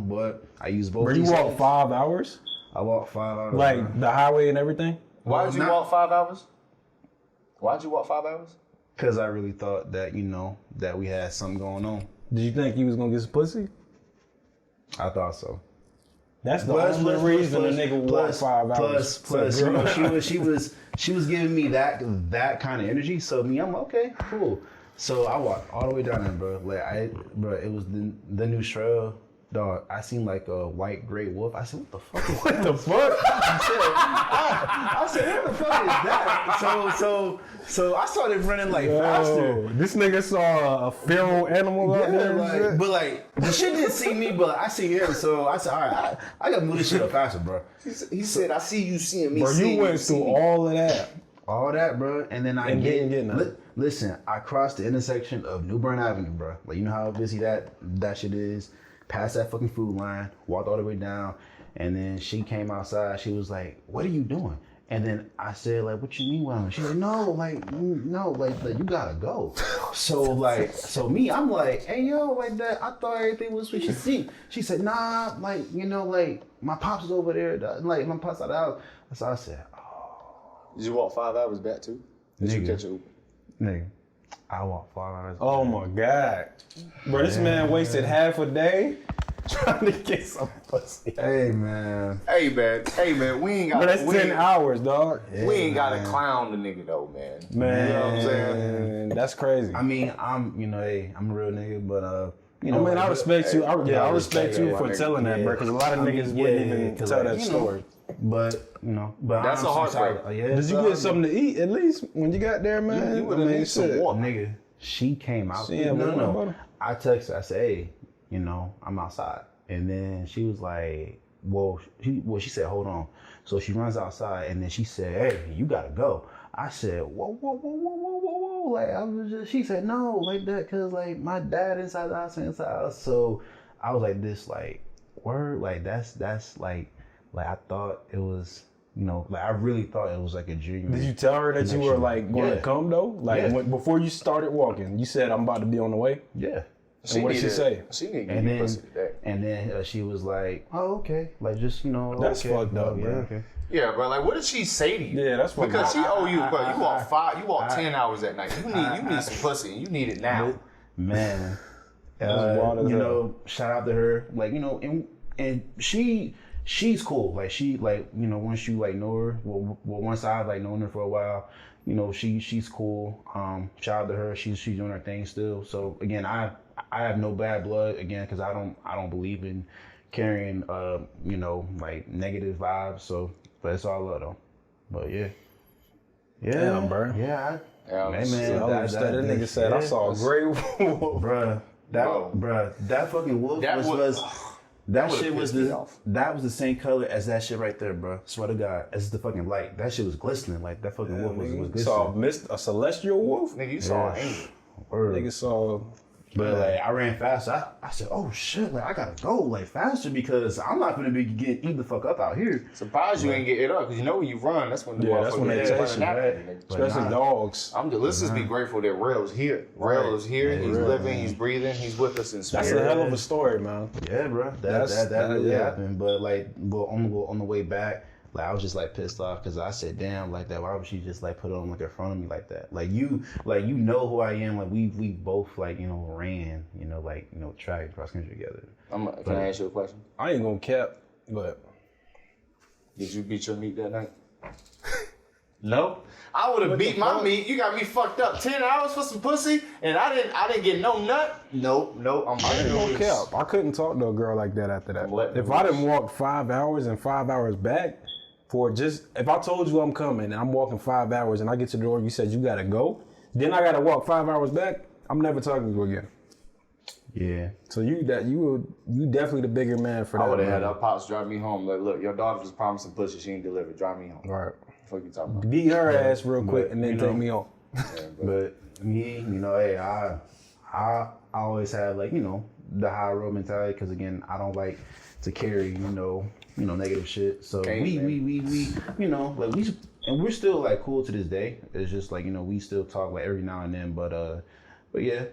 but I used both. Where you these walked hands. 5 hours? I walked 5 hours. Like bruh. the highway and everything? Why'd you walk 5 hours? Why'd you walk 5 hours? Cause I really thought that, that we had something going on. Did you think you was gonna get some pussy? I thought so. That's the only reason a nigga walk 5 hours. Plus, she was giving me that kind of energy. So me, I'm okay, cool. So I walked all the way down there, bro. It was the new trail, dog. I seen like a white gray wolf. I said, what the fuck is that? The fuck? I said, what the fuck is that? So I started running like faster. This nigga saw a feral animal out there and shit. But the shit didn't see me, but I see him. So I said, all right, I gotta move this shit up faster, bro. He said, I see you seeing me. Bro, you went through all of that. All that, bro, and then I didn't get nothing. Listen, I crossed the intersection of New Bern Avenue, bro. Like, you know how busy that shit is. Past that fucking food line, walked all the way down, and then she came outside. She was like, "What are you doing?" And then I said, like, "What you mean, Wellman?" She said, "No, like you gotta go." So me, I'm like, "Hey, yo, like that. I thought everything was what she see." She said, "Nah, like my pops is over there. Like my pops out of the house." So I said, Did you walk 5 hours back too? Did you catch an Uber? "Nigga, I walked 5 hours." Oh my God. Bro, this man wasted half a day trying to get some pussy. Hey man, Hey man, we ain't got. But that's 10 hours, dog. We ain't got to clown the nigga though, man. Man, You know what I'm saying? that's crazy. I mean, I'm a real nigga, but I respect you. I respect you for telling that, bro, because a lot of niggas wouldn't even tell that story. But That's a heartbreak. Did Did you get something to eat at least when you got there, man? You would have need some water. Nigga, she came out. She ain't water, No. butter? I texted her. I said, "Hey, I'm outside," and then she was like, she said, "Hold on." So she runs outside, and then she said, "Hey, you gotta go." I said, "Whoa." Like she said, "No, like that, cause like my dad inside the house, inside the house." So I was like, "This like word, like that's like I thought it was." I really thought it was like a genuine. Did you tell her that you were like going to come though? Like before you started walking, you said, "I'm about to be on the way." Yeah. And what did she say? She didn't give me pussy today. And then she was like, "Oh, okay." Like just That's fucked up, bro. Okay. Yeah, bro. Like, what did she say to you? Yeah, that's fucked because up. she owe you, bro. You walk 10 hours at night. You need some pussy, and you need it now. Man, wild as hell. shout out to her. Like, and she she's cool. Like she like, you know, once you like know her, well once I've like known her for a while, you know, she's cool. Shout out to her. She's doing her thing still. So again, I have no bad blood again because I don't believe in carrying you know, like negative vibes. So but it's all love though. But yeah. Damn, bro. Yeah. Yeah, Man, that nigga said I saw a great wolf. Bruh, that fucking wolf that was the same color as that shit right there, bro. Swear to God, it's the fucking light. That shit was glistening. Like that fucking wolf was glistening. Saw a celestial wolf. Nigga, you saw an angel. Nigga saw. But like I ran fast. I said, oh shit, like I gotta go like faster because I'm not gonna be getting eat the fuck up out here. Surprised you ain't get it up because you know when you run, that's when the that's when they chase you, right? Especially dogs. Let's just be grateful that Rail is here. Rail is here. He's living. He's breathing. He's with us in spirit. That's a hell of a story, man. Yeah, bro. That really happened. But like, on the way back, like I was just like pissed off because I said, damn, like that. Why would she just like put it on like in front of me like that? Like you know who I am. Like we both like, you know, ran, you know, like, you know, track cross country together. Can I ask you a question? I ain't gonna cap, but did you beat your meat that night? No. I would have beat my meat. You got me fucked up 10 hours for some pussy, and I didn't get no nut. Nope. I ain't gonna cap. I couldn't talk to a girl like that after that. If I didn't walk 5 hours and 5 hours back. If I told you I'm coming and I'm walking 5 hours and I get to the door, you said you gotta go, then I gotta walk 5 hours back, I'm never talking to you again. Yeah. So you definitely the bigger man for that. I would have had our pops drive me home. Like, look, your daughter was promising pussy, she ain't delivered. Drive me home. Right. What you talking about? Beat her ass real quick and then take me home. Yeah, but me, you know, hey, I always have like, you know, the high road mentality because again, I don't like to carry, you know, negative shit. So we you know, like we're still like cool to this day. It's just like, you know, we still talk like every now and then, but yeah,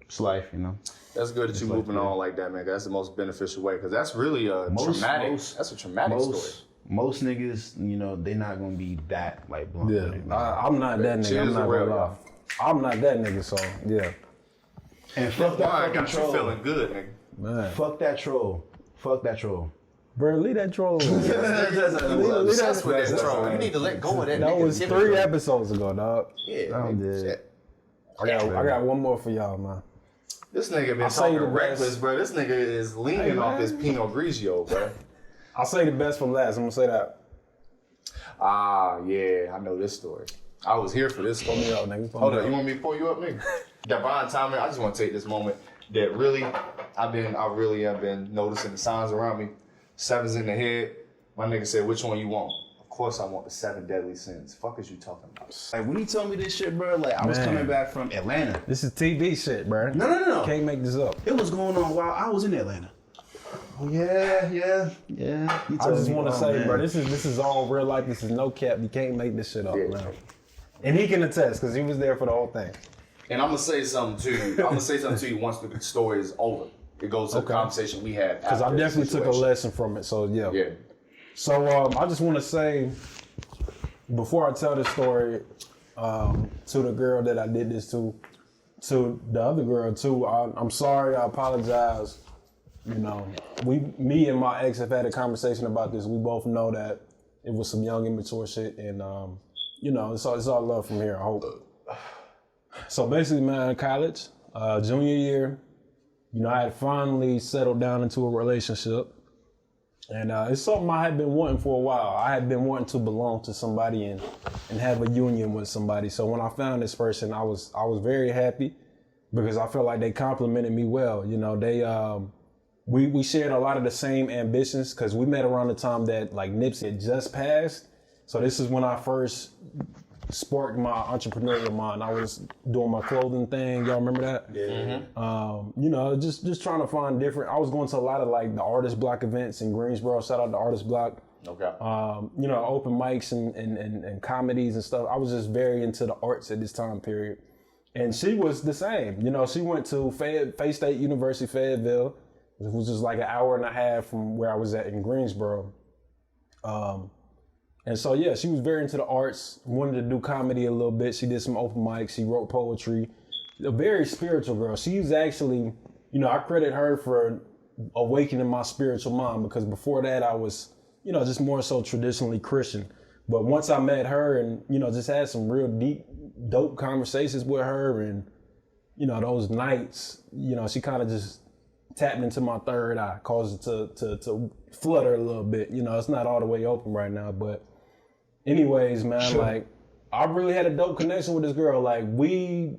it's life, you know. That's good that you're moving on like that, man. That's the most beneficial way because that's really traumatic. That's a traumatic story. Most niggas, you know, they're not gonna be that like blunt. Yeah, I'm not that nigga. I'm not gonna lie. I'm not that nigga. So yeah. And fuck that fucking troll. You feeling good, nigga. Man. Fuck that troll. Bro, leave that troll. Leave that troll. You need to let go of that. That was 3 episodes ago, dog. Yeah, I'm dead. I got one more for y'all, man. This nigga been talking reckless, bro. This nigga is leaning off his Pinot Grigio, bro. I'll say the best for last. I'm gonna say that. Yeah, I know this story. I was here for this story. Pull me up, nigga. Hold on, you want me to pull you up, nigga? That Valentine, man, I just want to take this moment that really, I really have been noticing the signs around me. 7's in the head. My nigga said, which one you want? Of course I want the 7 deadly sins. Fuck is you talking about? Like when he told me this shit, bro, like I was coming back from Atlanta. This is TV shit, bro. No. Can't make this up. It was going on while I was in Atlanta. Oh yeah. I just want to say, bro, this is all real life. This is no cap. You can't make this shit up, man. And he can attest because he was there for the whole thing. And I'm gonna say something to you. Once the story is over. It goes to the conversation we had. Because I definitely took a lesson from it. So yeah. Yeah. So I just want to say, before I tell this story, to the girl that I did this to the other girl too, I'm sorry. I apologize. You know, me and my ex have had a conversation about this. We both know that it was some young, immature shit, and you know, it's all love from here. I hope. So basically, man, college, junior year, you know, I had finally settled down into a relationship, and it's something I had been wanting for a while. I had been wanting to belong to somebody and have a union with somebody. So when I found this person, I was very happy because I felt like they complimented me well. You know, they we shared a lot of the same ambitions because we met around the time that like Nipsey had just passed. So this is when I first sparked my entrepreneurial mind. I was doing my clothing thing. Y'all remember that? Yeah. Mm-hmm. You know, just trying to find different. I was going to a lot of like the Artist Block events in Greensboro. Shout out to Artist Block. Okay. You know, open mics and comedies and stuff. I was just very into the arts at this time period. And she was the same. You know, she went to Fayette State University, Fayetteville. It was just like an hour and a half from where I was at in Greensboro. And so, yeah, she was very into the arts, wanted to do comedy a little bit. She did some open mics. She wrote poetry. A very spiritual girl. She's actually, you know, I credit her for awakening my spiritual mind because before that I was just more so traditionally Christian. But once I met her and, just had some real deep, dope conversations with her and, those nights, she kind of just tapped into my third eye, caused it to flutter a little bit. It's not all the way open right now. But anyways, man, like, I really had a dope connection with this girl. Like, we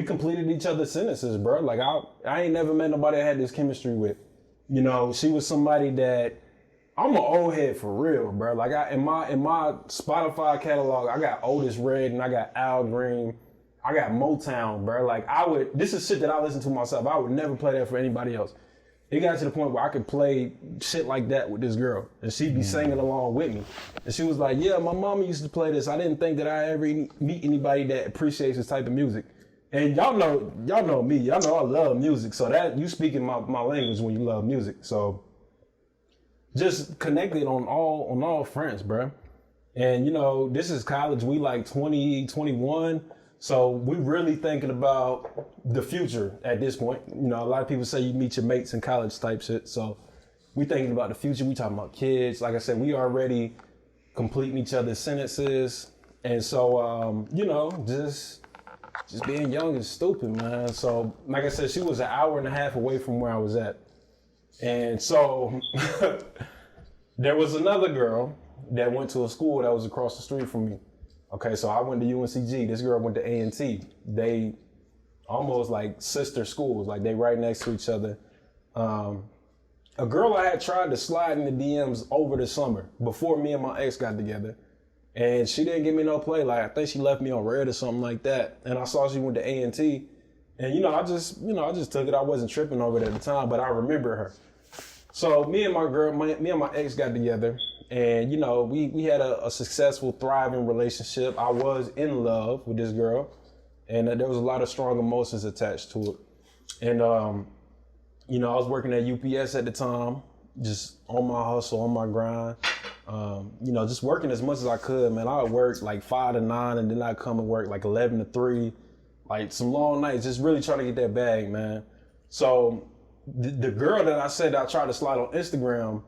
completed each other's sentences, bro. Like, I ain't never met nobody I had this chemistry with. She was somebody that, I'm an old head for real, bro. Like in my Spotify catalog, I got Otis Red and I got Al Green. I got Motown, bro. Like this is shit that I listen to myself. I would never play that for anybody else. It got to the point where I could play shit like that with this girl and she'd be singing along with me. And she was like, yeah, my mama used to play this. I didn't think that I ever meet anybody that appreciates this type of music. And y'all know me. Y'all know I love music. So that you speaking my language when you love music. So just connected on all fronts, bro. And this is college. We like 20, 21. So we really thinking about the future at this point. A lot of people say you meet your mates in college type shit. So we thinking about the future. We talking about kids. Like I said, we already completing each other's sentences. And so, just being young and stupid, man. So like I said, she was an hour and a half away from where I was at. And so there was another girl that went to a school that was across the street from me. Okay, so I went to UNCG. This girl went to A&T. They almost like sister schools, like they right next to each other. A girl I had tried to slide in the DMs over the summer before me and my ex got together. And she didn't give me no play. Like I think she left me on red or something like that. And I saw she went to A&T. And I just took it. I wasn't tripping over it at the time, but I remember her. So me and my ex got together, and we had a successful, thriving relationship. I was in love with this girl, and there was a lot of strong emotions attached to it. And I was working at UPS at the time, just on my hustle, on my grind. Just working as much as I could, man. I would work like 5 to 9, and then I'd come and work like 11 to 3, like some long nights, just really trying to get that bag, man. So the girl that I said I tried to slide on Instagram,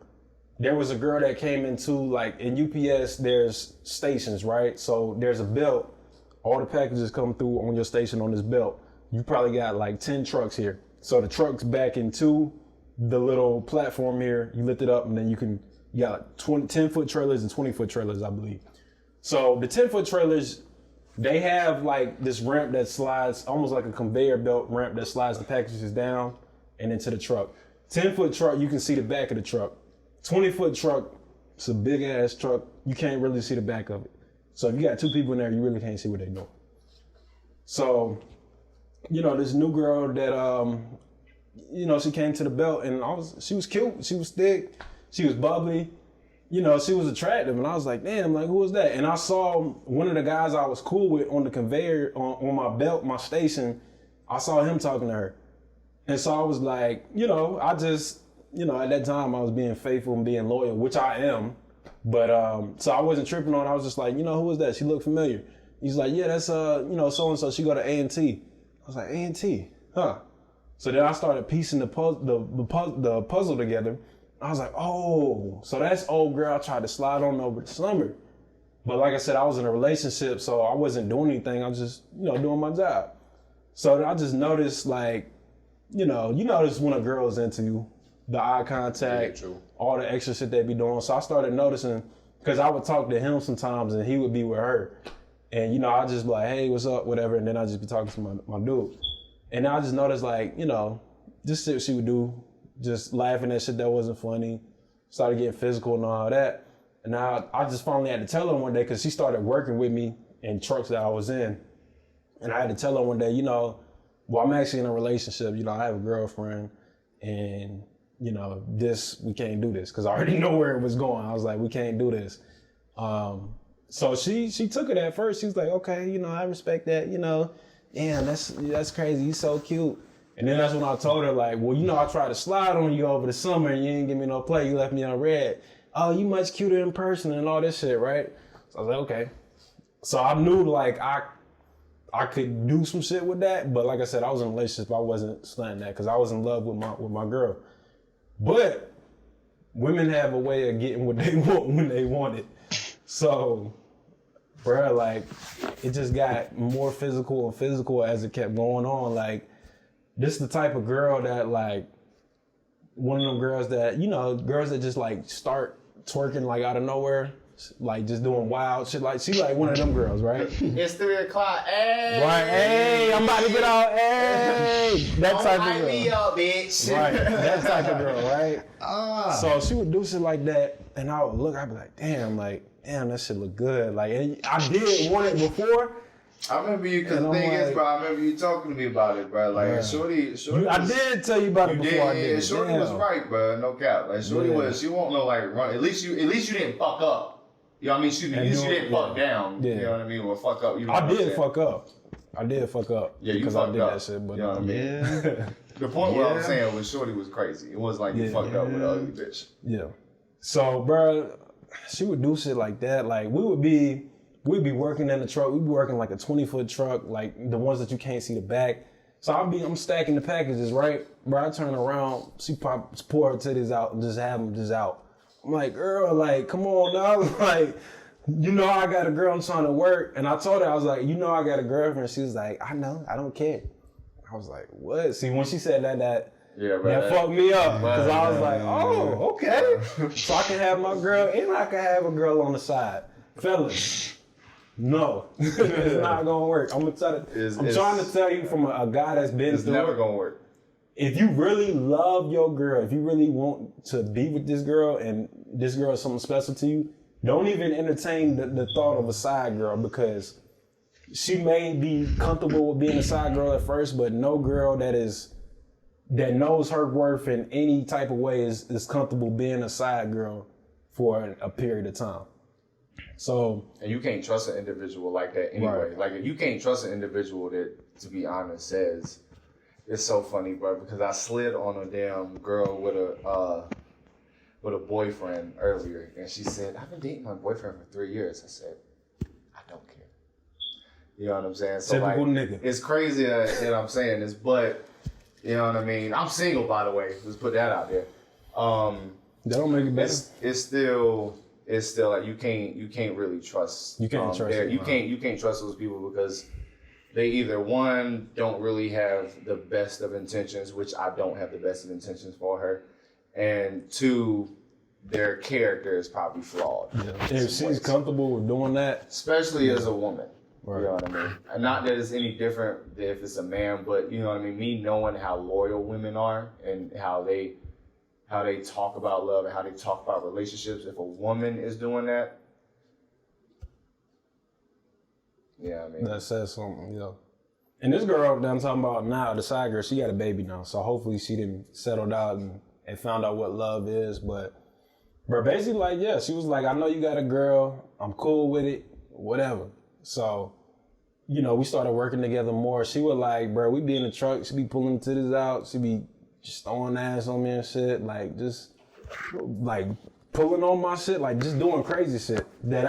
there was a girl that came into, like, in UPS, there's stations, right? So there's a belt. All the packages come through on your station on this belt. You probably got like 10 trucks here. So the truck's back into the little platform here. You lift it up and then you got 10-foot trailers and 20-foot trailers, I believe. So the 10-foot trailers, they have like this ramp that slides, almost like a conveyor belt ramp that slides the packages down and into the truck. 10-foot truck, you can see the back of the truck. 20-foot truck, it's a big ass truck. You can't really see the back of it. So if you got 2 people in there, you really can't see what they're doing. So, this new girl that, she came to the belt and she was cute. She was thick. She was bubbly. She was attractive. And I was like, damn, like, who was that? And I saw one of the guys I was cool with on the conveyor on my belt, my station. I saw him talking to her. And so I was like, I just, at that time I was being faithful and being loyal, which I am. But, so I wasn't tripping on it. I was just like, who was that? She looked familiar. He's like, yeah, that's, so-and-so. She go to A&T. I was like, A&T, huh? So then I started piecing the puzzle together. I was like, oh, so that's old girl I tried to slide on over the summer. But like I said, I was in a relationship, so I wasn't doing anything. I was just, doing my job. So I just noticed, like, you notice when a girl is into you, the eye contact, all the extra shit they be doing. So I started noticing, because I would talk to him sometimes and he would be with her. And, I just be like, hey, what's up, whatever. And then I'd just be talking to my dude. And I just noticed, like, just shit she would do, just laughing at shit that wasn't funny, started getting physical and all that. And I just finally had to tell her one day, because she started working with me in trucks that I was in. And I had to tell her one day, well, I'm actually in a relationship. I have a girlfriend, and, we can't do this, because I already know where it was going. I was like, we can't do this. So she took it at first. She was like, okay, I respect that, damn, that's crazy. You so cute. And then that's when I told her, like, well, I tried to slide on you over the summer and you didn't give me no play. You left me on red. Oh, you much cuter in person and all this shit, right? So I was like, okay. So I knew, like, I could do some shit with that. But like I said, I was in a relationship. I wasn't stunting that because I was in love with my girl. But women have a way of getting what they want when they want it. So, bruh, like, it just got more physical and physical as it kept going on. Like, this the type of girl that, like, one of them girls that, you know, girls that just, like, start twerking, like, out of nowhere. Like, just doing wild shit. Like, she like one of them girls, right? It's 3 o'clock. Hey. Right, hey, I'm about to get out. Hey, that type of girl. Me up, bitch. Right, that type of girl, right? So she would do shit like that, and I would look, I'd be like, damn, that shit look good. Like, and I did want it before. I remember you, because the thing is, bro, I remember you talking to me about it, bro. Like, yeah. Shorty I did tell you about it before I did. Yeah, Shorty was right, bro. No cap. Like, Shorty was, she won't know, like, run. At least you didn't fuck up. You know what I mean? At least you didn't fuck down. Yeah. You know what I mean? Or fuck up. You know I did fuck up. Yeah, you fucked up. That shit, but you know what I mean? Yeah. The point what I was saying was Shorty was crazy. It wasn't like you fucked up with an ugly bitch. Yeah. So, bro, she would do shit like that. Like, we'd be working in the truck. We'd be working like a 20-foot truck, like the ones that you can't see the back. So I'm stacking the packages, right? Bro, I turn around, she pour her titties out and just have them just out. I'm like, girl, like, come on now. Like, you know I got a girl, I'm trying to work. And I told her, I was like, you know I got a girlfriend. She was like, I know, I don't care. I was like, what? See, when she said that fucked me up. Because I was like, oh, okay. So I can have my girl and I can have a girl on the side. Fellas, no. It's not going to work. I'm trying to tell you from a guy that's been through it. It's never going to work. If you really love your girl, if you really want to be with this girl and this girl is something special to you, don't even entertain the thought of a side girl, because she may be comfortable with being a side girl at first, but no girl that knows her worth in any type of way is comfortable being a side girl for a period of time. So, and you can't trust an individual like that anyway. Right. Like, if you can't trust an individual that, to be honest, says, it's so funny, bro, because I slid on a damn girl with a boyfriend earlier, and she said, I've been dating my boyfriend for 3 years. I said, I don't care. You know what I'm saying? So, typical nigga. It's crazy that I'm saying this, but, you know what I mean? I'm single, by the way. Let's put that out there. That don't make it better. It's still like you can't really trust. You can't trust. You can't trust those people, because they either, one, don't really have the best of intentions, which I don't have the best of intentions for her, and two, their character is probably flawed. Yeah. If she's comfortable with doing that, especially as a woman, right. You know what I mean? And not that it's any different if it's a man, but you know what I mean. Me knowing how loyal women are and how they talk about love and how they talk about relationships. If a woman is doing that, yeah, I mean, that says something, yeah. And this girl that I'm talking about now, the side girl, she got a baby now, so hopefully she didn't settled out and found out what love is. But basically, like, yeah, she was like, I know you got a girl, I'm cool with it, whatever. So, you know, we started working together more. She was like, bro, we be in the truck, she be pulling titties out, she be just throwing ass on me and shit, like, just like pulling on my shit, like just doing crazy shit that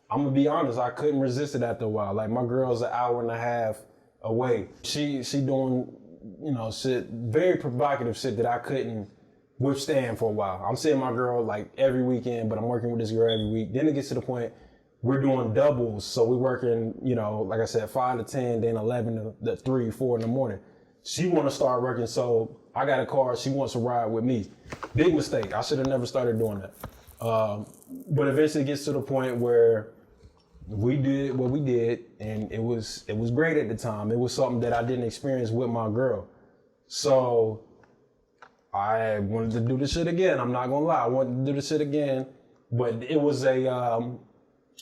I'm gonna be honest, I couldn't resist it after a while. Like, my girl's an hour and a half away. She doing, you know, shit, very provocative shit that I couldn't withstand for a while. I'm seeing my girl like every weekend, but I'm working with this girl every week. Then it gets to the point we're doing doubles. So we're working, you know, like I said, 5 to 10, then 11 to 3, 4 in the morning. She want to start working, so I got a car. She wants to ride with me. Big mistake. I should have never started doing that. But eventually it gets to the point where we did what we did, and it was great at the time. It was something that I didn't experience with my girl. So I wanted to do this shit again. I'm not gonna lie, I wanted to do this shit again. But it was a,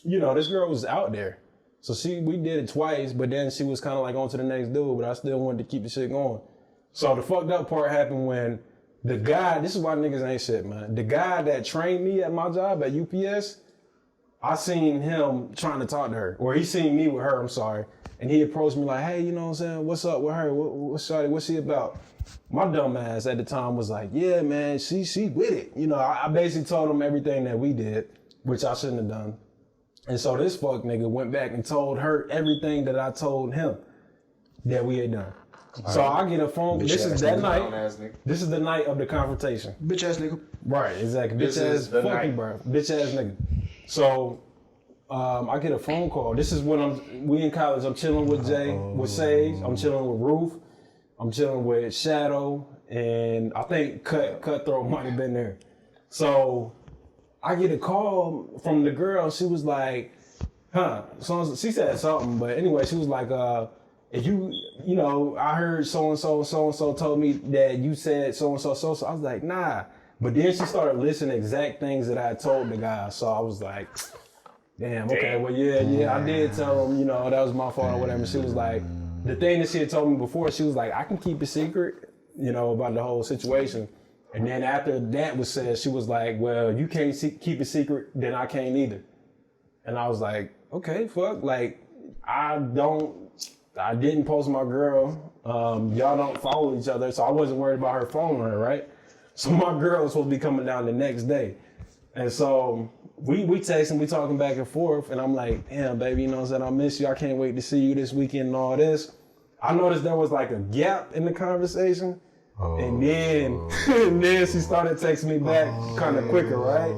you know, this girl was out there. So we did it twice, but then she was kind of like on to the next dude, but I still wanted to keep the shit going. So the fucked up part happened when the guy, this is why niggas ain't shit, man. The guy that trained me at my job at UPS, I seen him trying to talk to her, or he seen me with her, I'm sorry. And he approached me like, hey, you know what I'm saying? What's up with her? What's she about? My dumb ass at the time was like, yeah, man, she with it. You know, I basically told him everything that we did, which I shouldn't have done. And so this fuck nigga went back and told her everything that I told him that we had done. So I get a phone. This is that night. Nigga. This is the night of the confrontation. Bitch ass nigga. Right, exactly. This Bitch ass is the fuck you, night. bro. Bitch ass nigga. So I get a phone call. This is when we in college. I'm chilling with Jay, with Sage. I'm chilling with Ruth. I'm chilling with Shadow, and I think Cutthroat might have been there. So I get a call from the girl. She was like, So she said something, but anyway, she was like, if you know, I heard so-and-so told me that you said so-and-so. I was like, nah. But then she started listing exact things that I had told the guy. So I was like, damn, okay, well, yeah, I did tell him, that was my fault or whatever. She was like, the thing that she had told me before, she was like, I can keep it secret, about the whole situation. And then after that was said, she was like, well, you can't keep it secret, then I can't either. And I was like, okay, fuck, like, I didn't post my girl. Y'all don't follow each other, so I wasn't worried about her following her, right? So my girl was supposed to be coming down the next day. And so we texting, we talking back and forth, and I'm like, damn, baby, you know what I'm saying? I miss you. I can't wait to see you this weekend and all this. I noticed there was like a gap in the conversation. And then she started texting me back kind of quicker, right?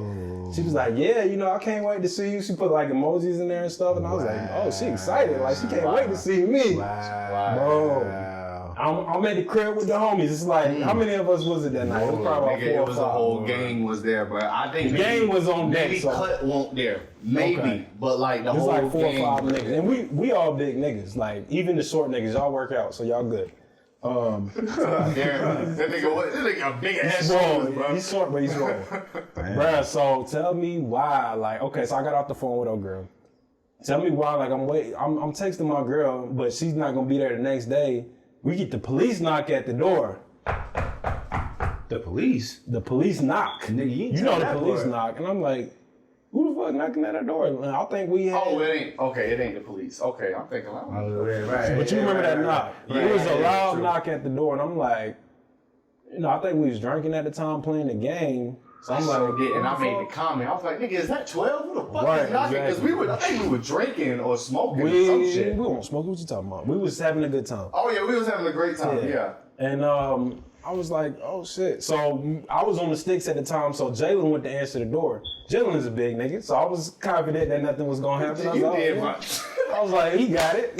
She was like, yeah, I can't wait to see you. She put like emojis in there and stuff. And I was like, oh, she excited. Like, she can't wait to see me. Bro. I'm at the crib with the homies. It's like, how many of us was it that night? It was probably about 4 or 5. It was a whole gang was there, but I think the gang was on deck. Maybe Cut won't there. Maybe. Okay. But like the whole like 4 gang. or 5 niggas. And we all big niggas. Like, even the short niggas, y'all work out, so y'all good. Damn, that nigga a big ass shoulders, bro. He's short, but he's swole. Bruh, so tell me why, like, okay, so I got off the phone with old girl. Tell me why, like, I'm texting my girl, but she's not gonna be there the next day. We get the police knock at the door. The police? The police knock. Nigga, you know the police knock. And I'm like, who the fuck knocking at our door? And I think we had... Oh, it ain't the police. Okay, I'm thinking like... right. But you remember that knock. Right, it was a loud true. knock at the door, and I'm like, I think we was drinking at the time playing the game. So I'm like, and I made the comment. I was like, nigga, is that 12? Who the fuck is knocking? Because I think we were drinking or smoking or some shit. We weren't smoking. What you talking about? We was having a good time. Oh yeah, we was having a great time. Yeah. And I was like, oh shit. So I was on the sticks at the time. So Jalen went to answer the door. Jalen's a big nigga, so I was confident that nothing was gonna happen. I was like, he got it.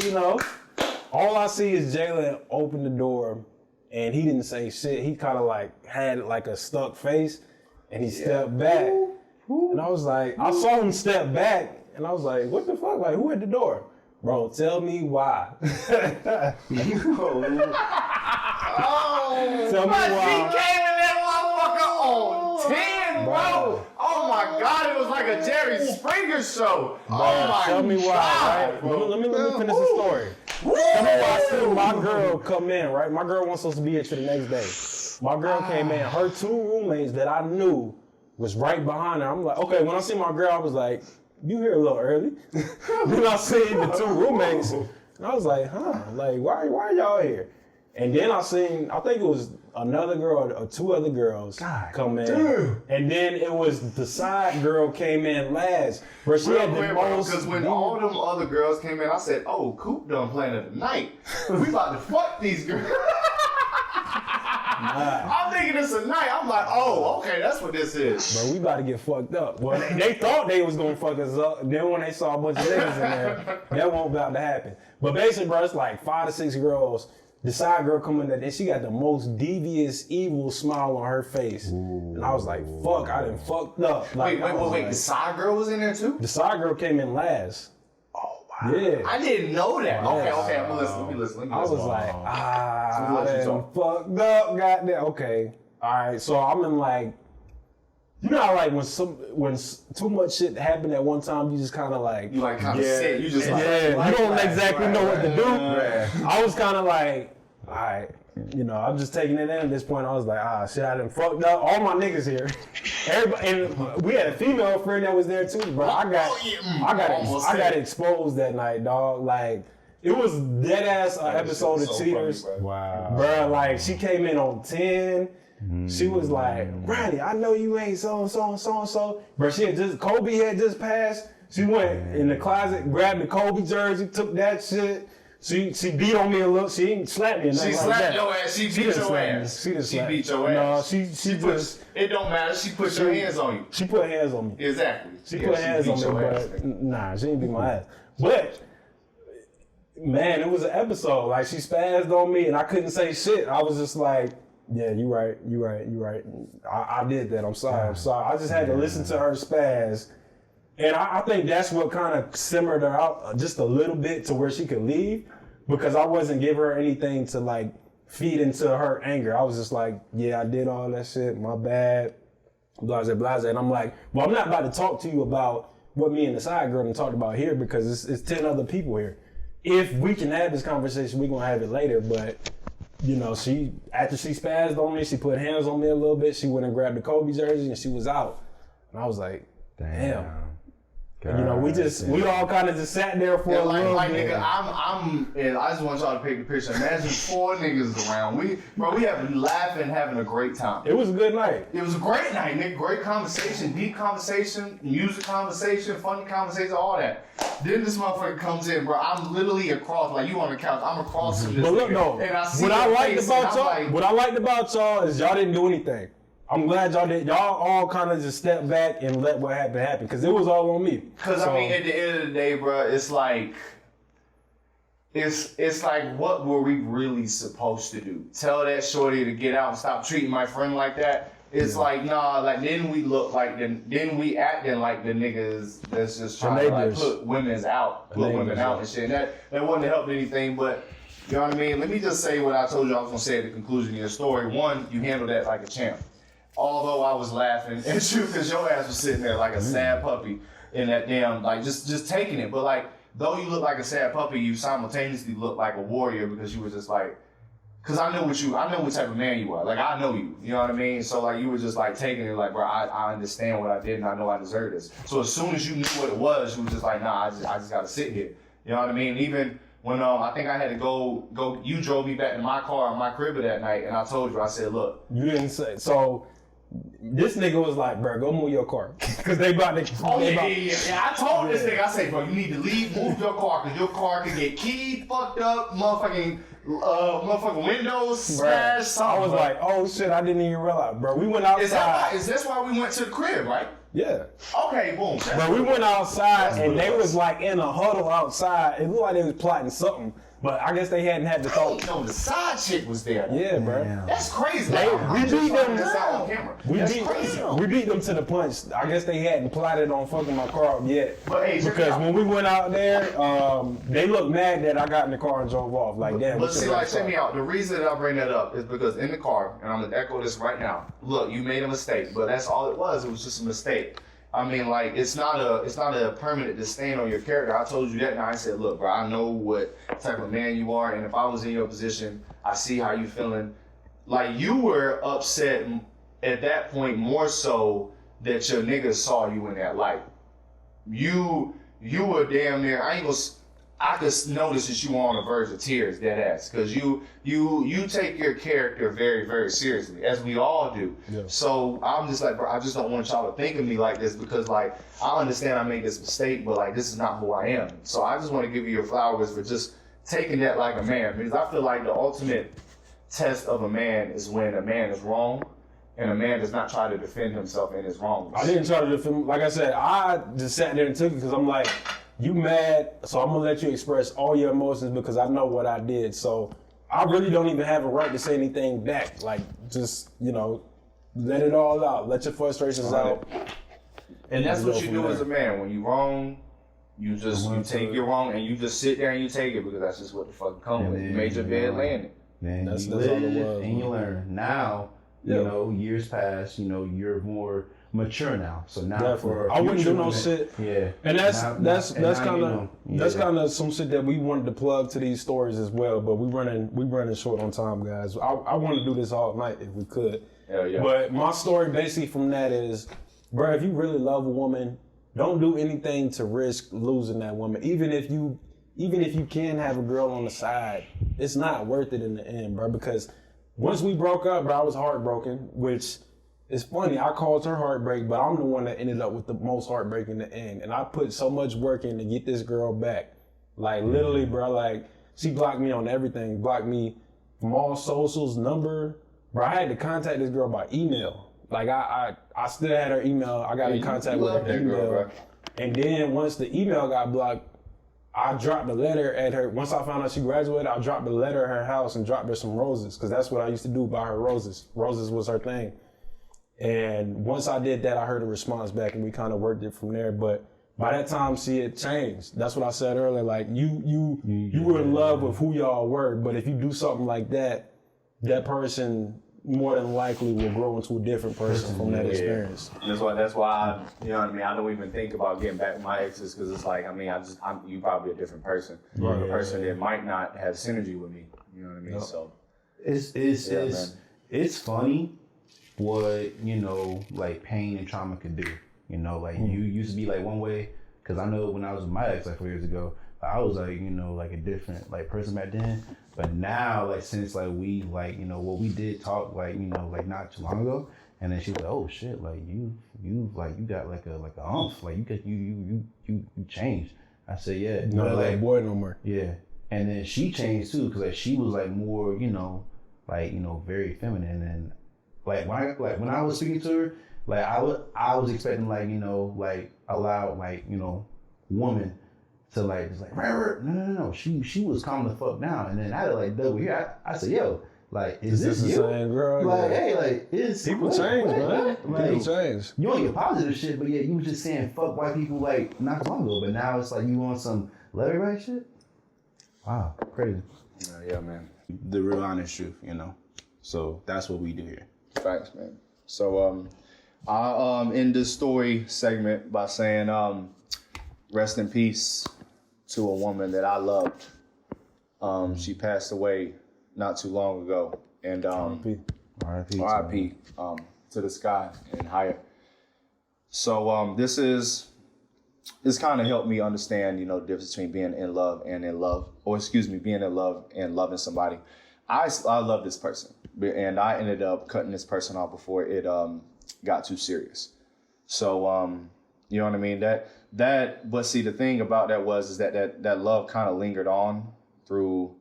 All I see is Jalen open the door, and he didn't say shit. He kind of like had like a stuck face. And he stepped back, and I was like, I saw him step back, and I was like, what the fuck? Like, who at the door? Bro, tell me why. Tell me why. He came in that motherfucker on 10, bro. Oh my God, it was like a Jerry Springer show. Bro, oh my tell me why, God, right? bro. Let me finish the story. Tell me why I see my girl come in, right? My girl wasn't supposed to be here till the next day. My girl came in, her 2 roommates that I knew was right behind her. I'm like, okay, when I see my girl, I was like, you here a little early. Then I seen the 2 roommates, and I was like, like, why are y'all here? And then I think it was another girl or 2 other girls come in. Dude. And then it was the side girl came in last. But she had the most. Because when all them other girls came in, I said, oh, Coop done playing of the night. We about to fuck these girls. I'm thinking it's a night. I'm like, oh, okay, that's what this is. Bro, we about to get fucked up. Well, they thought they was gonna fuck us up. Then when they saw a bunch of niggas in there, that wasn't about to happen. But basically, bro, it's like 5 to 6 girls. The side girl coming in, and she got the most devious, evil smile on her face. Ooh. And I was like, fuck, I done fucked up. Like, wait. The side girl was in there too? The side girl came in last. Yeah. I didn't know that. Okay, let me listen. I was like, I done fucked up, goddamn. Okay. All right, so I'm in like, you know how like when too much shit happened at one time, you just kind of like. You like kind of sit, you just like. Yeah, you don't exactly know what to do. I was kind of like, all right. I'm just taking it in at this point. I was like, shit, I done fucked up. All my niggas here. Everybody, and we had a female friend that was there too, bro. I got exposed that night, dog. Like, it was dead ass episode of Cheaters. Funny, bro. Wow. Bro, like, she came in on 10. She was like, Ronnie, I know you ain't so. Bro, Kobe had just passed. She went in the closet, grabbed the Kobe jersey, took that shit. She beat on me a little. She didn't slap me. She slapped your ass. She beat your ass. She beat your ass. No, she just. It don't matter. She put your hands on you. She put hands on me. Exactly. She put hands on me, but nah, she didn't beat my ass. But man, it was an episode. Like she spazzed on me, and I couldn't say shit. I was just like, yeah, you right. I did that. I'm sorry. I just had to listen to her spaz. And I think that's what kind of simmered her out just a little bit to where she could leave, because I wasn't giving her anything to like feed into her anger. I was just like, yeah, I did all that shit, my bad, blase. And I'm like, well, I'm not about to talk to you about what me and the side girl talked about here, because it's 10 other people here. If we can have this conversation, we're going to have it later. But, you know, after she spazzed on me, she put hands on me a little bit. She went and grabbed the Kobe jersey and she was out. And I was like, damn. God, you know, we all kind of just sat there for a little bit. Nigga, and I just want y'all to paint the picture. Imagine 4 niggas around. We have laughing, having a great time. It was a good night. It was a great night, nigga. Great conversation, deep conversation, music conversation, funny conversation, all that. Then this motherfucker comes in, bro. I'm literally across, like you on the couch. I'm across from this But look, nigga, no. and I see What I liked about y'all is y'all didn't do anything. I'm glad y'all did. Y'all all kind of just stepped back and let what happened happen, because it was all on me. Because I mean, at the end of the day, bro, it's like what were we really supposed to do? Tell that shorty to get out and stop treating my friend like that? It's like, nah, like then we look like then we acting like the niggas that's just trying to like put women out and shit. And that wouldn't have helped anything, but you know what I mean? Let me just say what I told you I was gonna say at the conclusion of your story. One, you handled that like a champ. Although I was laughing at you because your ass was sitting there like a sad puppy in that damn, like just taking it. But like, though you look like a sad puppy, you simultaneously look like a warrior, because you were just like, because I know what type of man you are. Like, I know you know what I mean? So like, you were just like taking it like, bro, I understand what I did and I know I deserve this. So as soon as you knew what it was, you were just like, nah, I just gotta sit here. You know what I mean? Even when I think I had to go, you drove me back to my car in my crib that night, and I told you, I said, look. You didn't say, so this nigga was like, bro, go move your car. Because they about to. I told this nigga, I said, bro, you need to move your car, because your car could get keyed, fucked up, motherfucking windows smashed, something. I was like, oh shit, I didn't even realize, bro. We went outside. Is this why we went to the crib, right? Yeah. Okay, boom. Bro, we went outside and they was like in a huddle outside. It looked like they was plotting something. But I guess they hadn't had the thought. No, the side chick was there. Yeah, bro. That's crazy. We beat them. On camera. We beat them to the punch. I guess they hadn't plotted on fucking my car up yet. But hey, because when we went out there, they looked mad that I got in the car and drove off. Like, damn. But see, like, check me out. The reason that I bring that up is because in the car, and I'm gonna echo this right now. Look, you made a mistake, but that's all it was. It was just a mistake. I mean, like, it's not a permanent disdain on your character. I told you that, and I said, look, bro, I know what type of man you are, and if I was in your position, I see how you feeling. Like, you were upset at that point more so that your niggas saw you in that light. You were damn near, I could notice that you were on the verge of tears, dead ass, because you take your character very, very seriously, as we all do. Yeah. So I'm just like, bro, I just don't want y'all to think of me like this, because like, I understand I made this mistake, but like, this is not who I am. So I just want to give you your flowers for just taking that like a man, because I feel like the ultimate test of a man is when a man is wrong and a man does not try to defend himself in his wrongness. I didn't try to defend, like I said, I just sat there and took it because I'm like, you mad, so I'm gonna let you express all your emotions because I know what I did. So I really don't even have a right to say anything back. Like, just, you know, let it all out. Let your frustrations out. And that's what you do as a man. When you wrong, you take your wrong and you just sit there and you take it, because that's just what the fuck comes with. You made your bed, landed. Man, that's all it was. And you learn. Now, you know, years pass, you know, you're more mature now. So now I wouldn't do no shit. Yeah. And that's kind of some shit that we wanted to plug to these stories as well, but we running short on time, guys. I want to do this all night if we could. Hell yeah. But my story basically from that is, bro, if you really love a woman, don't do anything to risk losing that woman. Even if you can have a girl on the side, it's not worth it in the end, bro, because once we broke up, bro, I was heartbroken, which it's funny, I caused her heartbreak, but I'm the one that ended up with the most heartbreak in the end. And I put so much work in to get this girl back. Like, literally, bro, like, She blocked me on everything. Blocked me from all socials, number. Bro, I had to contact this girl by email. Like I still had her email. I got in contact with her email. Girl, and then once the email got blocked, I dropped a letter at her. Once I found out she graduated, I dropped a letter at her house and dropped her some roses, because that's what I used to do, buy her roses. Roses was her thing. And once I did that, I heard a response back, and we kind of worked it from there. But by that time, she had changed. That's what I said earlier. Like you were in love with who y'all were, but if you do something like that, that person more than likely will grow into a different person from that experience. That's why I, you know what I mean, I don't even think about getting back with my exes, because it's like, I mean, you probably a different person. Or a person that might not have synergy with me. You know what I mean? So it's funny what, you know, like pain and trauma can do. You know, like you used to be like one way, because I know when I was with my ex like 4 years ago, I was like, you know, like a different like person back then. But now, like since like we like, you know, what we did talk like, you know, like not too long ago, and then she was like, oh shit, like you got like a umph, like you changed. I said, yeah, not like a boy no more. Yeah, and then she changed too, because like she was like more, you know, like, you know, very feminine, and like when I was speaking to her, like I was expecting like, you know, like a loud like, you know, woman to like just like no. She was calming the fuck down, and then I had to like double here. I said, yo, like is this the you? Same girl? Like, yeah. hey, like is people change, man. Like, people change. You on your positive shit, but yeah, you was just saying fuck white people like not too long ago, but now it's like you on some let everybody shit. Wow, crazy. Yeah, man. The real honest truth, you know. So that's what we do here. Facts, man. So I end this story segment by saying rest in peace to a woman that I loved. She passed away not too long ago, and R.I.P. To the sky and higher. So this kind of helped me understand, you know, the difference between being in love and being in love and loving somebody. I love this person, and I ended up cutting this person off before it got too serious. So you know what I mean? But see, the thing about that is that love kind of lingered on through,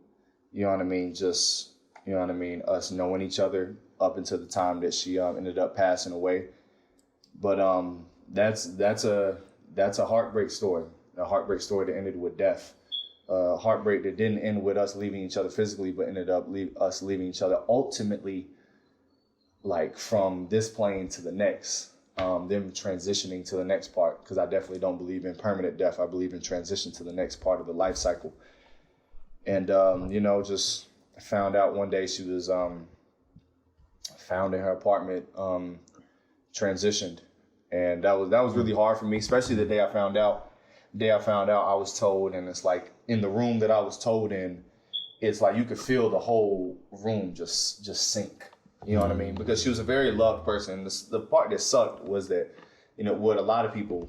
you know what I mean, just, you know what I mean, us knowing each other up until the time that she ended up passing away. But that's a heartbreak story, a heartbreak story that ended with death. Heartbreak that didn't end with us leaving each other physically, but ended up us leaving each other ultimately, like from this plane to the next. Them transitioning to the next part, because I definitely don't believe in permanent death. I believe in transition to the next part of the life cycle. And you know, just found out one day she was found in her apartment, transitioned, and that was really hard for me, especially the day I found out. I was told, and it's like in the room that I was told in, it's like you could feel the whole room just sink. You know what I mean? Because she was a very loved person. The part that sucked was that, you know, with a lot of people,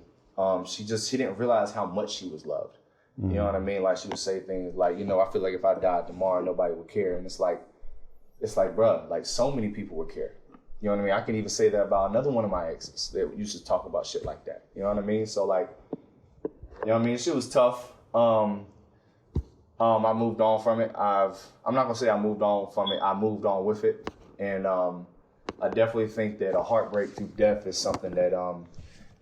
she didn't realize how much she was loved. You know what I mean? Like she would say things like, you know, I feel like if I died tomorrow, nobody would care. And it's like, bruh, like so many people would care. You know what I mean? I can even say that about another one of my exes that used to talk about shit like that. You know what I mean? So like, you know what I mean? She was tough. I moved on from it. I'm not gonna say I moved on from it. I moved on with it. And I definitely think that a heartbreak through death is something that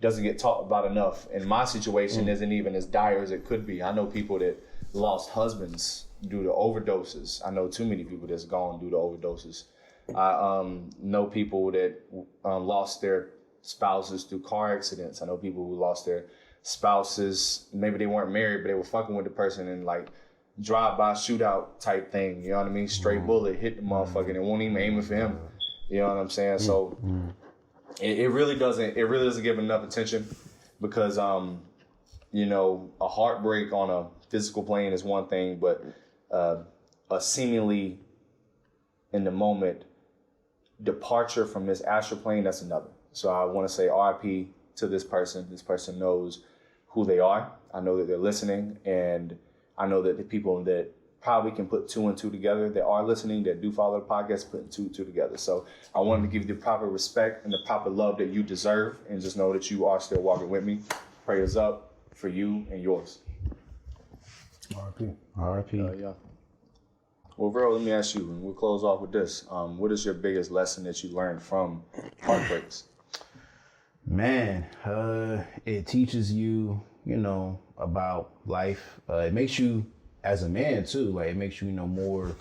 doesn't get talked about enough. And my situation isn't even as dire as it could be. I know people that lost husbands due to overdoses. I know too many people that's gone due to overdoses. I know people that lost their spouses through car accidents. I know people who lost their spouses, maybe they weren't married, but they were fucking with the person and like drive-by shootout type thing, you know what I mean? Straight bullet hit the motherfucker and it won't even aim it for him. You know what I'm saying? So it really doesn't give enough attention, because you know, a heartbreak on a physical plane is one thing, but a seemingly in the moment departure from this astral plane, that's another. So I want to say RIP to this person. This person knows who they are. I know that they're listening, and I know that the people that probably can put two and two together, that are listening, that do follow the podcast, putting two and two together. So I wanted to give you the proper respect and the proper love that you deserve, and just know that you are still walking with me. Prayers up for you and yours. R.I.P. R.I.P. Yeah. Well, Vero, let me ask you, and we'll close off with this. What is your biggest lesson that you learned from Heartbreaks? Man, it teaches you, about life. It makes you, as a man too, like it makes you, more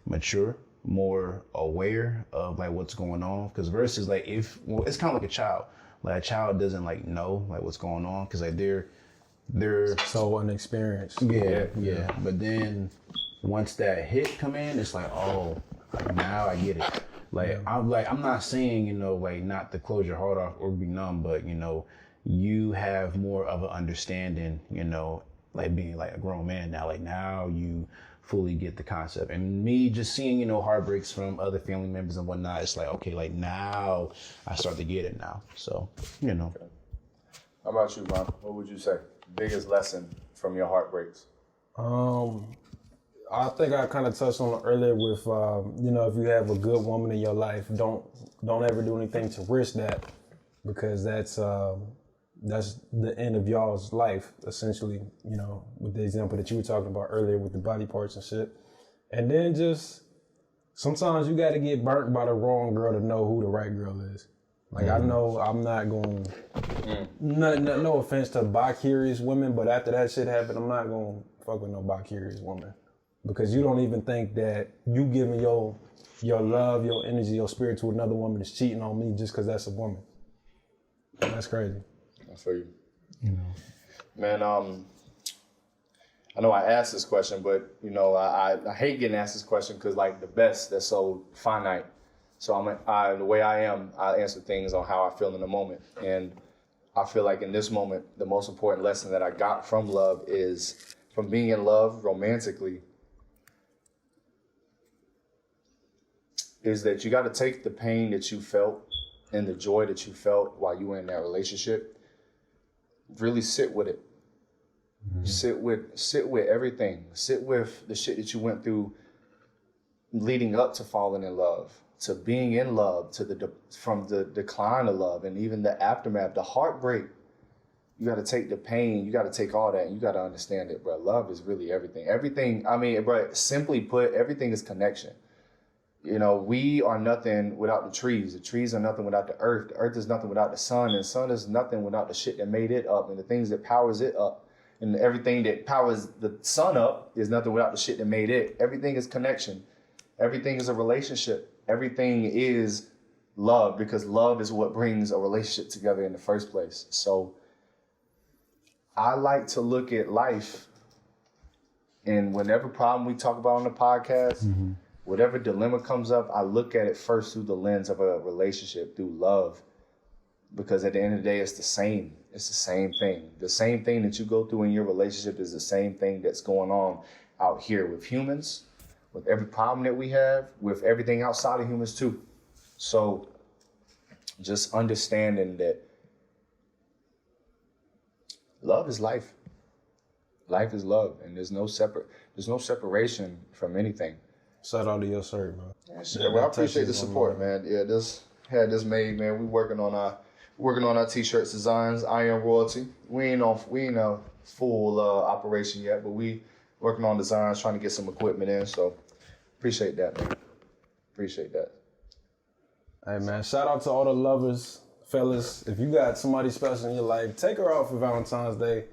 mature, more aware of like what's going on. Because versus like it's kind of like a child. Like a child doesn't like know like what's going on because like they're so inexperienced. Yeah. But then once that hit come in, it's like, oh, like now I get it. Like I'm not saying, like not to close your heart off or be numb, but you have more of an understanding, like being like a grown man now. Like now you fully get the concept. And me just seeing, heartbreaks from other family members and whatnot, it's like, okay, like now I start to get it now. So, Okay. How about you, Ron? What would you say? Biggest lesson from your heartbreaks? I think I kind of touched on it earlier with, if you have a good woman in your life, don't ever do anything to risk that, because that's the end of y'all's life, essentially, with the example that you were talking about earlier with the body parts and shit. And then just sometimes you got to get burnt by the wrong girl to know who the right girl is. Like, I know I'm not going, no offense to bi-curious women, but after that shit happened, I'm not going to fuck with no bi-curious woman. Because you don't even think that you giving your love, your energy, your spirit to another woman is cheating on me just because that's a woman. That's crazy. I feel you. Man, I know I asked this question, but, I hate getting asked this question because, like, the best, that's so finite. So the way I am, I answer things on how I feel in the moment. And I feel like in this moment, the most important lesson that I got from love is from being in love romantically is that you got to take the pain that you felt and the joy that you felt while you were in that relationship, really sit with it. Mm-hmm. Sit with everything. Sit with the shit that you went through leading up to falling in love, to being in love, to from the decline of love, and even the aftermath, the heartbreak. You got to take the pain. You got to take all that, and you got to understand it, bro. Love is really everything. Everything. Bro. Simply put, everything is connection. We are nothing without the trees. The trees are nothing without the earth. The earth is nothing without the sun. And the sun is nothing without the shit that made it up and the things that powers it up. And everything that powers the sun up is nothing without the shit that made it. Everything is connection. Everything is a relationship. Everything is love, because love is what brings a relationship together in the first place. So I like to look at life, and whenever problem we talk about on the podcast, whatever dilemma comes up, I look at it first through the lens of a relationship, through love. Because at the end of the day, it's the same. It's the same thing. The same thing that you go through in your relationship is the same thing that's going on out here with humans, with every problem that we have, with everything outside of humans too. So just understanding that love is life. Life is love, and there's no separation from anything. Shout out to your shirt, man. Yeah, well, I appreciate the support, man. Yeah, this made, man. We working on our t-shirts designs. I Am Royalty. We ain't a full operation yet, but we working on designs, trying to get some equipment in. So appreciate that, man. Appreciate that. Hey, man. Shout out to all the lovers, fellas. If you got somebody special in your life, take her out for Valentine's Day.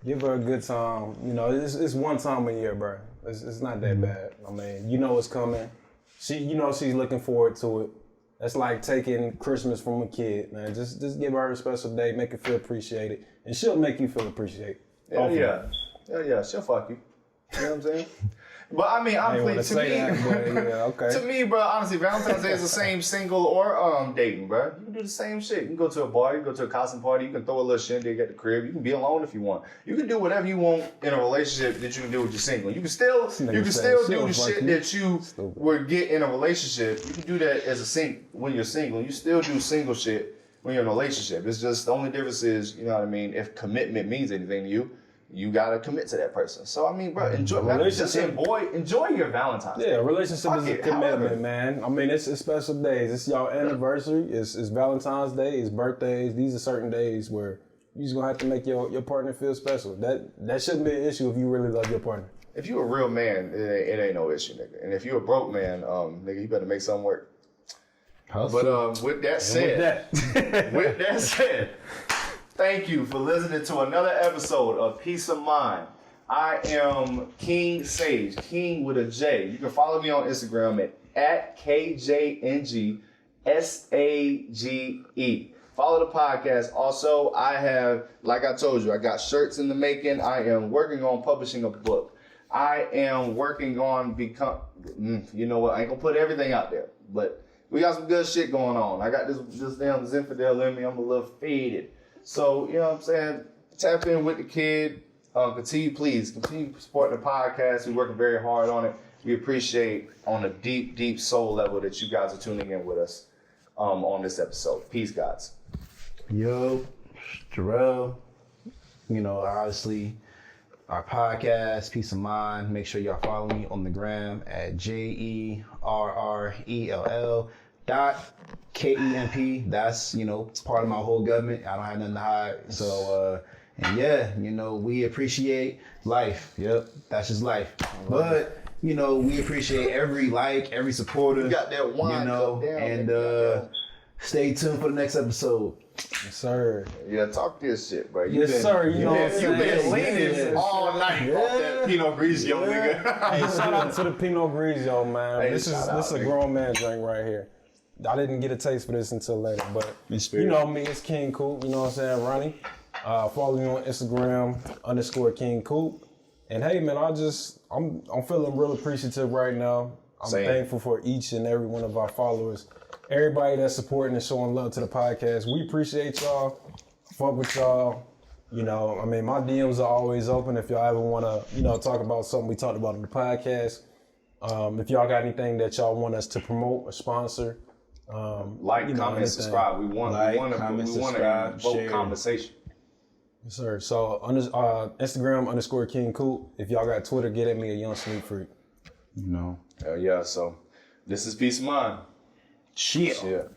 Give her a good time. It's one time a year, bro. It's not that bad. It's coming. She's looking forward to it. That's like taking Christmas from a kid, man. Just give her a special day, make her feel appreciated, and she'll make you feel appreciated. Yeah. She'll fuck you. You know what I'm saying? But to me, bro, honestly, Valentine's Day is the same single or dating, bro. You can do the same shit. You can go to a bar, you can go to a costume party, you can throw a little shindig at the crib, you can be alone if you want. You can do whatever you want in a relationship that you can do with your single. You can still do the shit that you would get in a relationship. You can do that as a single when you're single. You still do single shit when you're in a relationship. It's just the only difference is, you know what I mean, if commitment means anything to you, you gotta commit to that person. So bro, enjoy your Valentine's Day. Yeah, a relationship is a commitment, man. It's special days. It's y'all anniversary. It's Valentine's Day. It's birthdays. These are certain days where you're just gonna have to make your partner feel special. That shouldn't be an issue if you really love your partner. if you a real man, it ain't no issue, nigga. And if you a broke man, nigga, you better make something work. Hustle. But with that said, thank you for listening to another episode of Peace of Mind. I am King Sage, King with a J. You can follow me on Instagram at KJNGSAGE. Follow the podcast. Also, I have, like I told you, I got shirts in the making. I am working on publishing a book. I am working on you know what? I ain't gonna put everything out there, but we got some good shit going on. I got this damn Zinfandel in me. I'm a little faded. So, you know what I'm saying? Tap in with the kid. Continue supporting the podcast. We're working very hard on it. We appreciate on a deep, deep soul level that you guys are tuning in with us on this episode. Peace, gods. Yo, Jarrell. You know, obviously, our podcast, Peace of Mind. Make sure y'all follow me on the gram at JERRELL.KEMP. That's, you know, part of my whole government. I don't have nothing to hide. So, and yeah, you know, we appreciate life. Yep, that's just life. But, you know, we appreciate every every supporter. You got that wine, you know, and stay tuned for the next episode. Yes, sir. Yeah, talk this shit, bro. Yes, sir. You know what I'm You've been saying? leaning all night off that Pinot Grigio, nigga. Hey, shout out to the Pinot Grigio, man. Hey, this is a grown man drink right here. I didn't get a taste for this until later, but you know me, it's King Coop. You know what I'm saying, Ronnie? Follow me on Instagram _King Coop. And hey, man, I'm feeling real appreciative right now. I'm thankful for each and every one of our followers. Everybody that's supporting and showing love to the podcast. We appreciate y'all. Fuck with y'all. You know, I mean, my DMs are always open if y'all ever want to, you know, talk about something we talked about on the podcast. If y'all got anything that y'all want us to promote or sponsor. Comment, subscribe. We want to invoke conversation. Yes, sir. So, Instagram _King Coop. If y'all got Twitter, get at me, a young sneak freak. You know. Hell yeah. So, this is Peace of Mind. Shit. Shit.